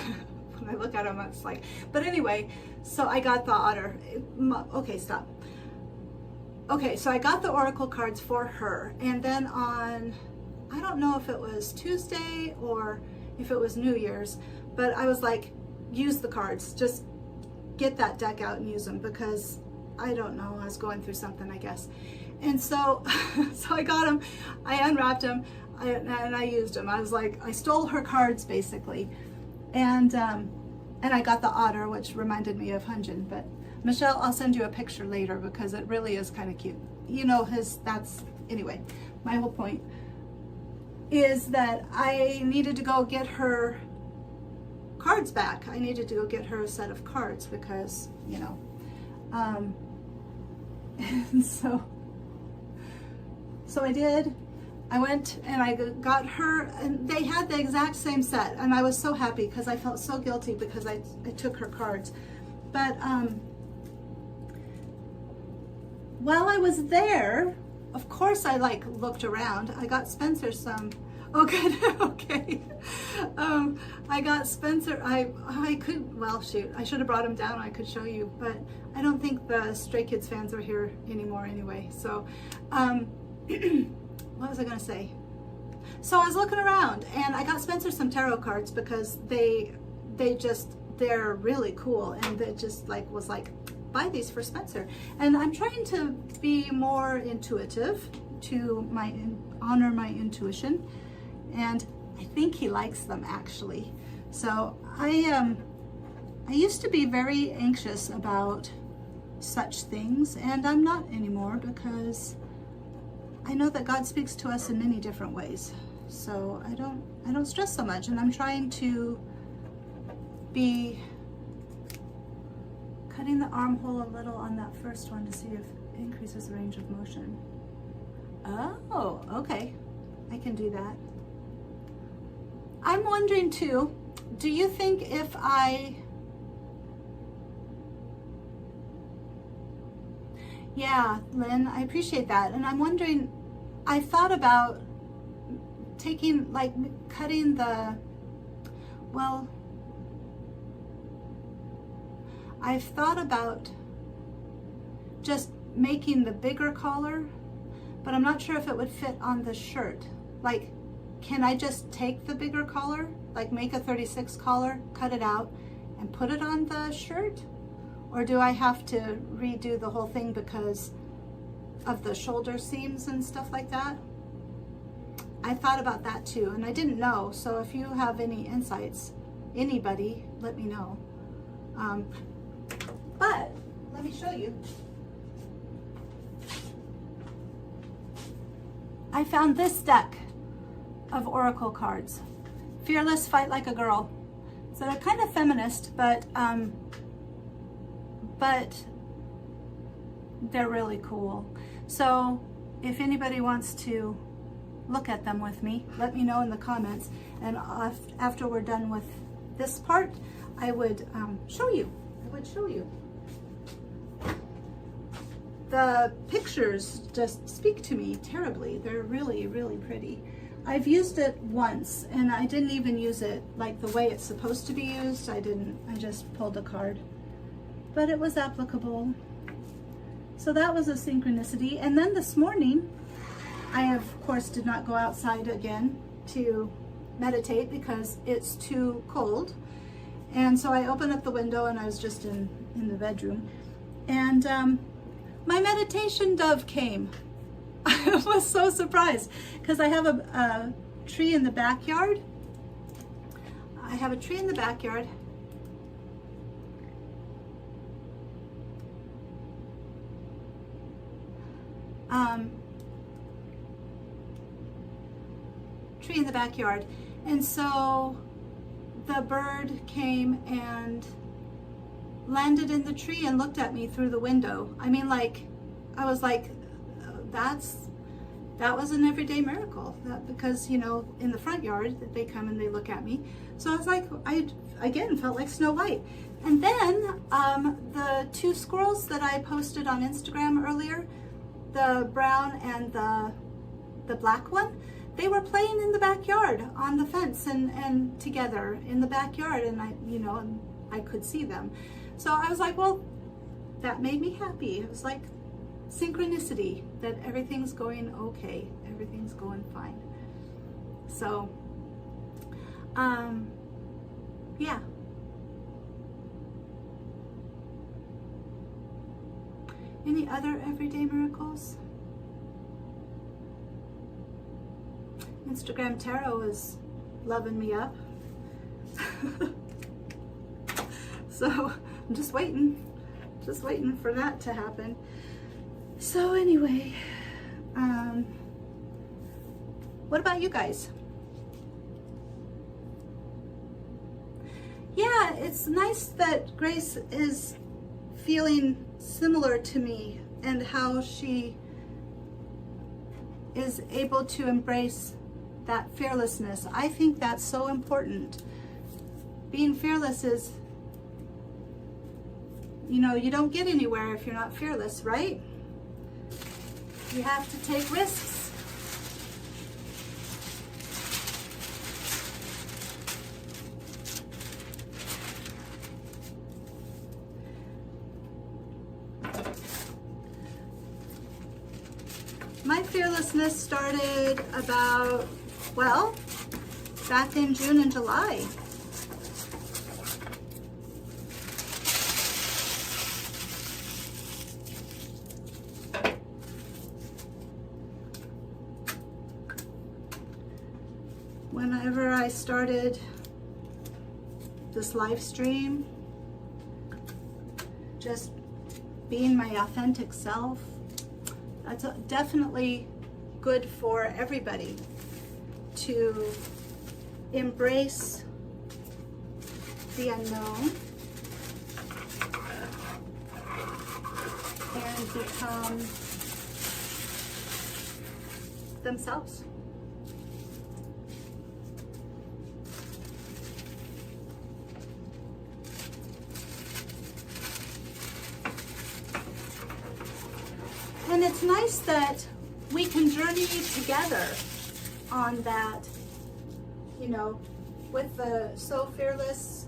when I look at him, it's like, but anyway, so I got the otter. Okay, stop. Okay, so I got the oracle cards for her, and then on, I don't know if it was Tuesday or if it was New Year's, but I was like, use the cards, just get that deck out and use them, because I don't know, I was going through something, I guess. And so, so I got them, I unwrapped them, and I used them. I was like, I stole her cards basically, and I got the otter, which reminded me of Hyunjin. But Michelle, I'll send you a picture later because it really is kind of cute. You know, anyway, my whole point is that I needed to go get her cards back. I needed to go get her a set of cards because, you know, and so I did, I went and I got her, and they had the exact same set, and I was so happy because I felt so guilty because I took her cards. But while I was there, of course I like looked around. I got Spencer some. Oh, good. Okay. I got Spencer. I could. Well, shoot. I should have brought him down. I could show you, but I don't think the Stray Kids fans are here anymore anyway. So, what was I gonna say? So I was looking around, and I got Spencer some tarot cards because they're really cool, and it just like was like, buy these for Spencer. And I'm trying to be more intuitive, to honor my intuition, and I think he likes them actually. So I used to be very anxious about such things, and I'm not anymore because I know that God speaks to us in many different ways. So I don't stress so much, and I'm trying to be cutting the armhole a little on that first one to see if it increases the range of motion. Oh, okay. I can do that. I'm wondering too, do you think if yeah, Lynn, I appreciate that. And I'm wondering, I thought about taking, like, cutting the, well, I've thought about just making the bigger collar, but I'm not sure if it would fit on the shirt. Like, can I just take the bigger collar, like make a 36 collar, cut it out, and put it on the shirt? Or do I have to redo the whole thing because of the shoulder seams and stuff like that? I thought about that too, and I didn't know. So if you have any insights, anybody, let me know. But let me show you. I found this deck of oracle cards. Fearless, Fight Like a Girl. So they're kind of feminist, but they're really cool. So if anybody wants to look at them with me, let me know in the comments, and after we're done with this part, I would show you. The pictures just speak to me terribly. They're really, really pretty. I've used it once, and I didn't even use it like the way it's supposed to be used. I just pulled a card. But it was applicable. So that was a synchronicity. And then this morning, I of course did not go outside again to meditate because it's too cold. And so I opened up the window, and I was just in the bedroom. And my meditation dove came. I was so surprised because I have a tree in the backyard. And so the bird came and landed in the tree and looked at me through the window. I mean, like, I was like, that was an everyday miracle. Because, you know, in the front yard, they come and they look at me. So I was like, I again felt like Snow White. And then the two squirrels that I posted on Instagram earlier, the brown and the black one, they were playing in the backyard on the fence and together in the backyard, and I could see them. So I was like, well, that made me happy. It was like synchronicity that everything's going okay, everything's going fine. So yeah. Any other everyday miracles? Instagram Tarot is loving me up. So I'm just waiting for that to happen. So anyway, what about you guys? Yeah, it's nice that Grace is feeling similar to me, and how she is able to embrace that fearlessness. I think that's so important. Being fearless is, you know, you don't get anywhere if you're not fearless, right? You have to take risks. My fearlessness started about, well, back in June and July. Whenever I started this live stream, just being my authentic self, that's definitely good for everybody to embrace the unknown and become themselves. And it's nice that we can journey together on that, you know, with the So Fearless,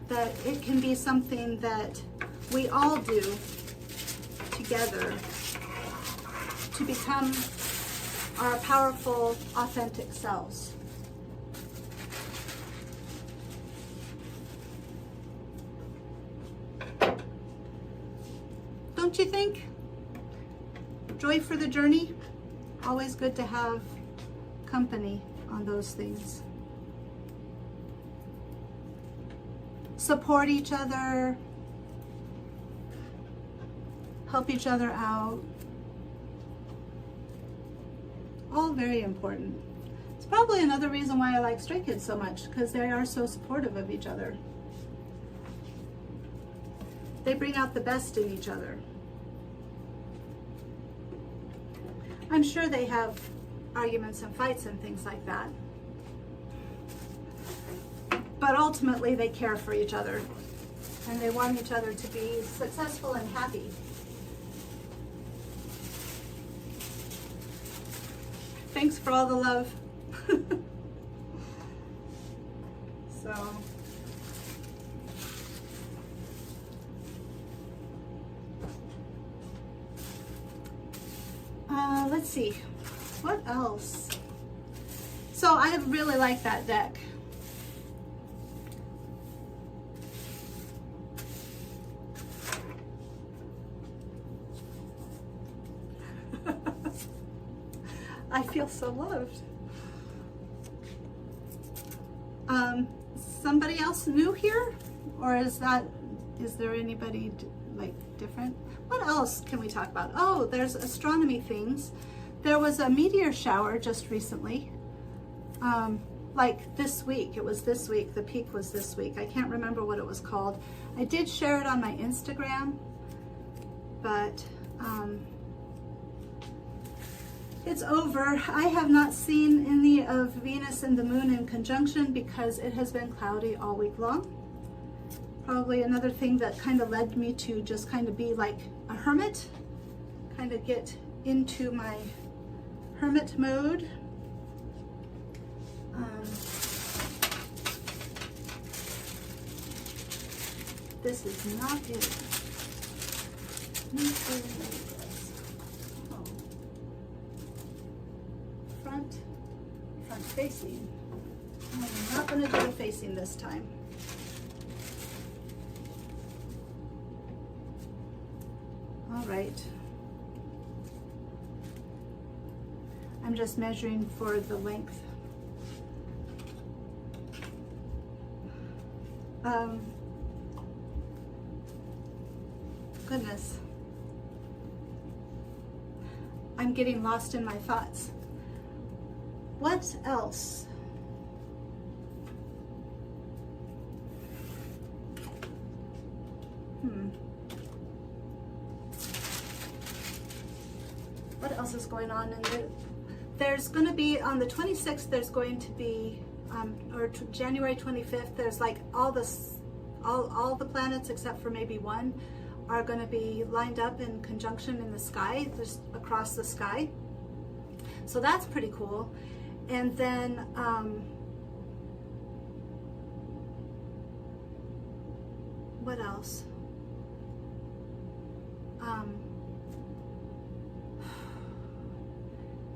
that it can be something that we all do together to become our powerful, authentic selves. Don't you think? Joy for the journey. Always good to have company on those things. Support each other. Help each other out. All very important. It's probably another reason why I like Stray Kids so much, because they are so supportive of each other. They bring out the best in each other. I'm sure they have arguments and fights and things like that. But ultimately they care for each other and they want each other to be successful and happy. Thanks for all the love. So let's see, what else? So I really like that deck. I feel so loved. Somebody else new here? Or is there anybody like different? What else can we talk about? Oh, there's astronomy things. There was a meteor shower just recently. Like this week, it was this week, the peak was this week. I can't remember what it was called. I did share it on my Instagram, but it's over. I have not seen any of Venus and the Moon in conjunction because it has been cloudy all week long. Probably another thing that kind of led me to just kind of be like a hermit, kind of get into my hermit mode. This is not it. Oh. Front facing. I'm not going to do the facing this time. All right. I'm just measuring for the length. Goodness. I'm getting lost in my thoughts. What else? what else is going on? And there's going to be on the 26th. There's going to be, January 25th. There's like all the planets except for maybe one are going to be lined up in conjunction in the sky, just across the sky. So that's pretty cool. And then what else?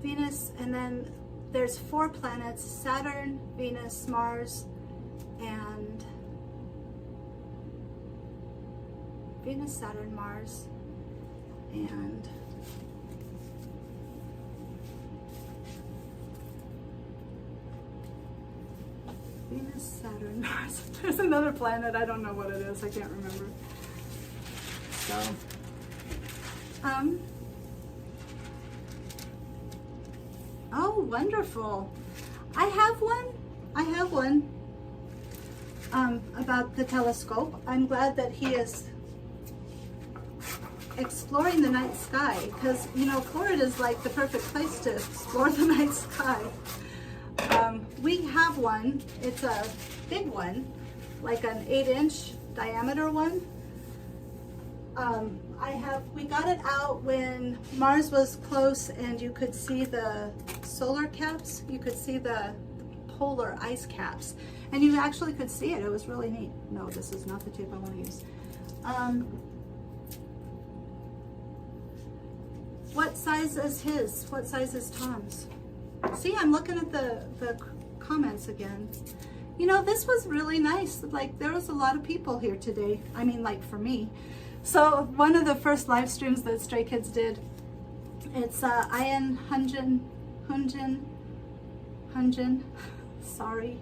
Venus, and then there's 4 planets: Saturn, Venus, Mars, and Venus, Saturn, Mars, and Venus, Saturn, Mars. There's another planet, I don't know what it is, I can't remember. So, oh, wonderful. I have one about the telescope. I'm glad that he is exploring the night sky, because, you know, Florida is like the perfect place to explore the night sky. We have one. It's a big one, like an 8-inch diameter one. We got it out when Mars was close and you could see the solar caps. You could see the polar ice caps, and you actually could see it. It was really neat. No, this is not the tape I want to use. What size is his? What size is Tom's? See, I'm looking at the comments again. You know, this was really nice. Like, there was a lot of people here today. I mean, like, for me. So one of the first live streams that Stray Kids did, it's Hyunjin, sorry,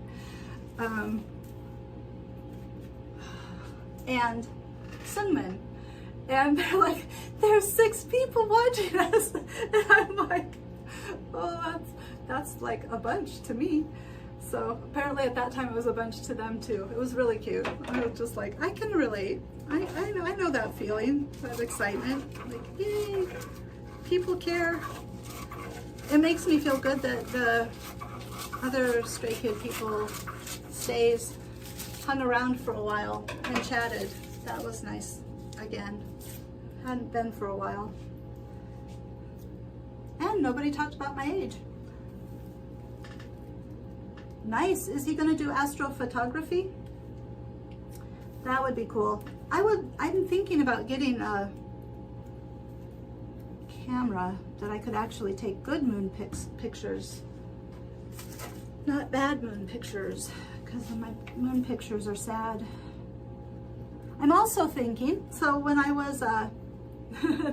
and Sungmin, and they're like, there's 6 people watching us, and I'm like, oh, that's like a bunch to me. So apparently at that time it was a bunch to them too. It was really cute. I was just like, I can relate. I know that feeling, that excitement. Like, yay, people care. It makes me feel good that the other Stray Kid people hung around for a while and chatted. That was nice. Again, hadn't been for a while. And nobody talked about my age. Nice. Is he going to do astrophotography? That would be cool. I'm thinking about getting a camera that I could actually take good moon pictures. Not bad moon pictures, because my moon pictures are sad. I'm also thinking, so when I was,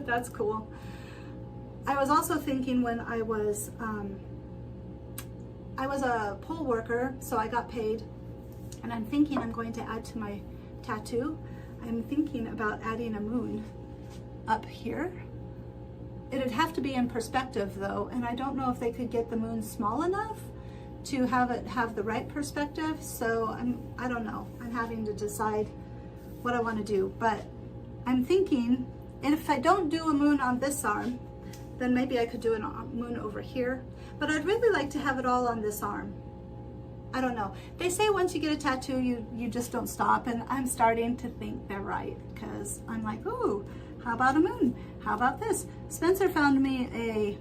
that's cool. I was also thinking when I was a poll worker, so I got paid, and I'm thinking I'm going to add to my tattoo. I'm thinking about adding a moon up here. It'd have to be in perspective though, and I don't know if they could get the moon small enough to have it have the right perspective, so I don't know. I'm having to decide what I want to do, but I'm thinking, and if I don't do a moon on this arm, then maybe I could do a moon over here, but I'd really like to have it all on this arm. I don't know. They say once you get a tattoo, you just don't stop, and I'm starting to think they're right, because I'm like, ooh, how about a moon? How about this? Spencer found me a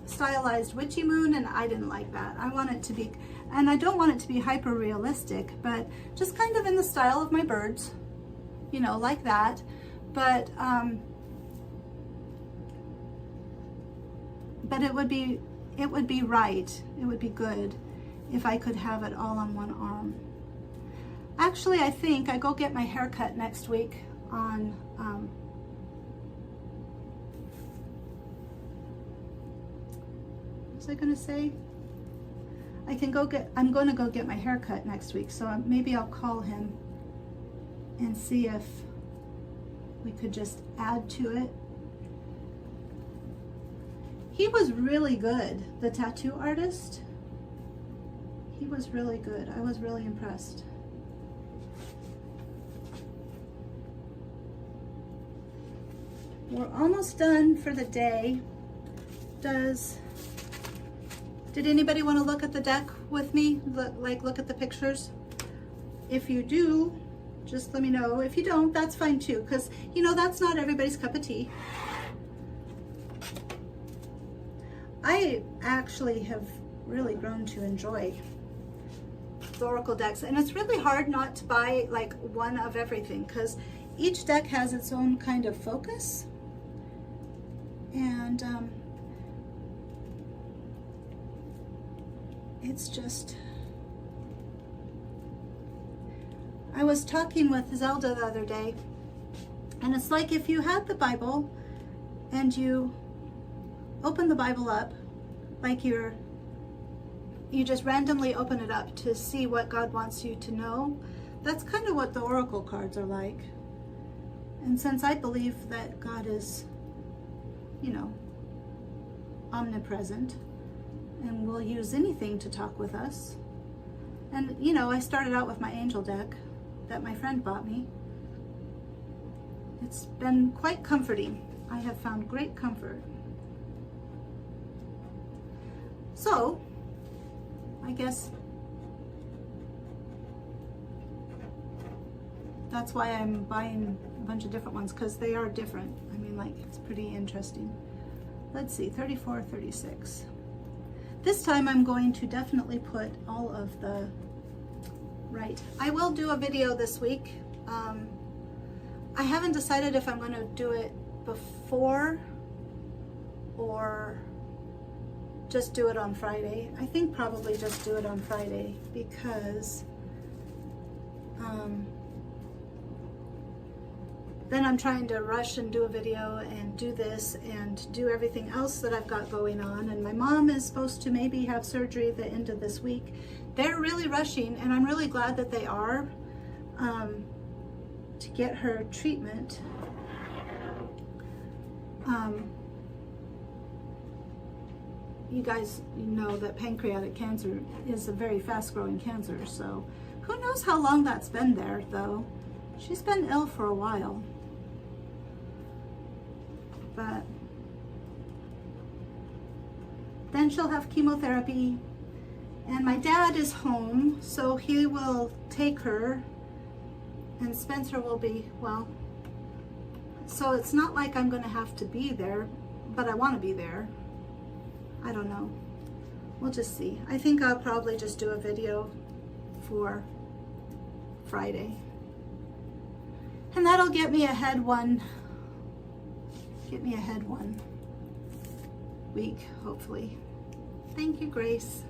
stylized witchy moon, and I didn't like that. I want it to be, and I don't want it to be hyper realistic, but just kind of in the style of my birds, you know, like that. But it would be right. It would be good if I could have it all on one arm. Actually, I think I go get my hair cut next week on what was I gonna say? I'm gonna go get my hair cut next week, so maybe I'll call him and see if we could just add to it. He was really good, the tattoo artist. He was really good. I was really impressed. We're almost done for the day. did anybody want to look at the deck with me? Look at the pictures? If you do, just let me know. If you don't, that's fine too, because you know, that's not everybody's cup of tea. I actually have really grown to enjoy the Oracle decks, and it's really hard not to buy like one of everything, because each deck has its own kind of focus. And it's just, I was talking with Zelda the other day, and it's like if you had the Bible and you open the Bible up, like you just randomly open it up to see what God wants you to know. That's kind of what the Oracle cards are like. And since I believe that God is, you know, omnipresent and will use anything to talk with us. And, you know, I started out with my angel deck that my friend bought me. It's been quite comforting. I have found great comfort. So, I guess that's why I'm buying a bunch of different ones, because they are different. I mean, like, it's pretty interesting. Let's see, 34, 36. This time I'm going to definitely put all of the right. I will do a video this week. I haven't decided if I'm going to do it before or just do it on Friday. I think probably just do it on Friday, because then I'm trying to rush and do a video and do this and do everything else that I've got going on. And my mom is supposed to maybe have surgery the end of this week. They're really rushing, and I'm really glad that they are, to get her treatment. You guys know that pancreatic cancer is a very fast-growing cancer, so who knows how long that's been there, though. She's been ill for a while. But then she'll have chemotherapy, and my dad is home, so he will take her, and Spencer will be, well, so it's not like I'm going to have to be there, but I want to be there. I don't know. We'll just see. I think I'll probably just do a video for Friday. And that'll get me ahead one week, hopefully. Thank you, Grace.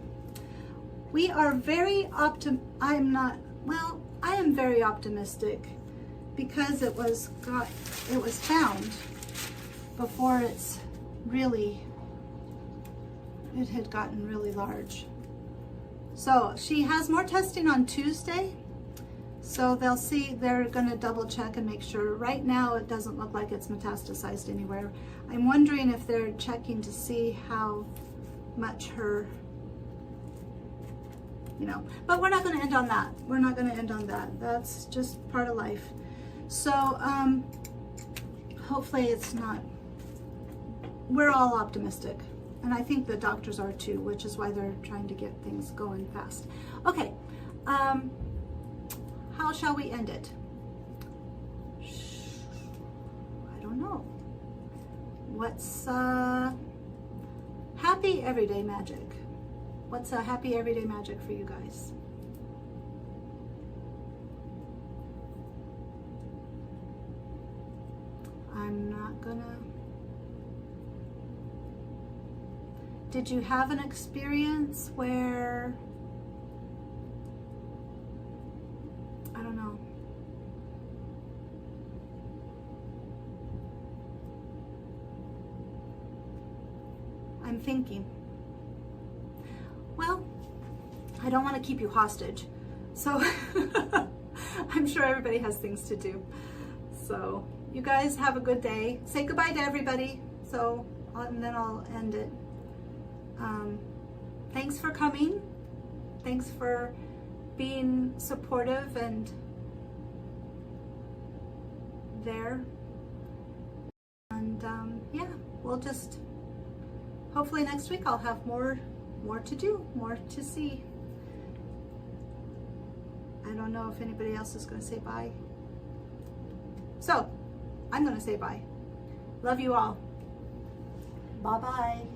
We are very I am very optimistic, because it was found before it had gotten really large. So she has more testing on Tuesday. So they'll see, they're going to double check and make sure. Right now it doesn't look like it's metastasized anywhere. I'm wondering if they're checking to see how much her, you know, but we're not going to end on that. We're not going to end on that. That's just part of life. So hopefully it's not, we're all optimistic. And I think the doctors are too, which is why they're trying to get things going fast. Okay. How shall we end it? I don't know. What's happy everyday magic? What's a happy everyday magic for you guys? I'm not gonna. Did you have an experience where, I don't know, I'm thinking. Well, I don't want to keep you hostage, so I'm sure everybody has things to do. So you guys have a good day. Say goodbye to everybody. So, and then I'll end it. Thanks for coming. Thanks for being supportive and there. And yeah, we'll just hopefully next week I'll have more to do, more to see. I don't know if anybody else is going to say bye. So, I'm going to say bye. Love you all. Bye-bye.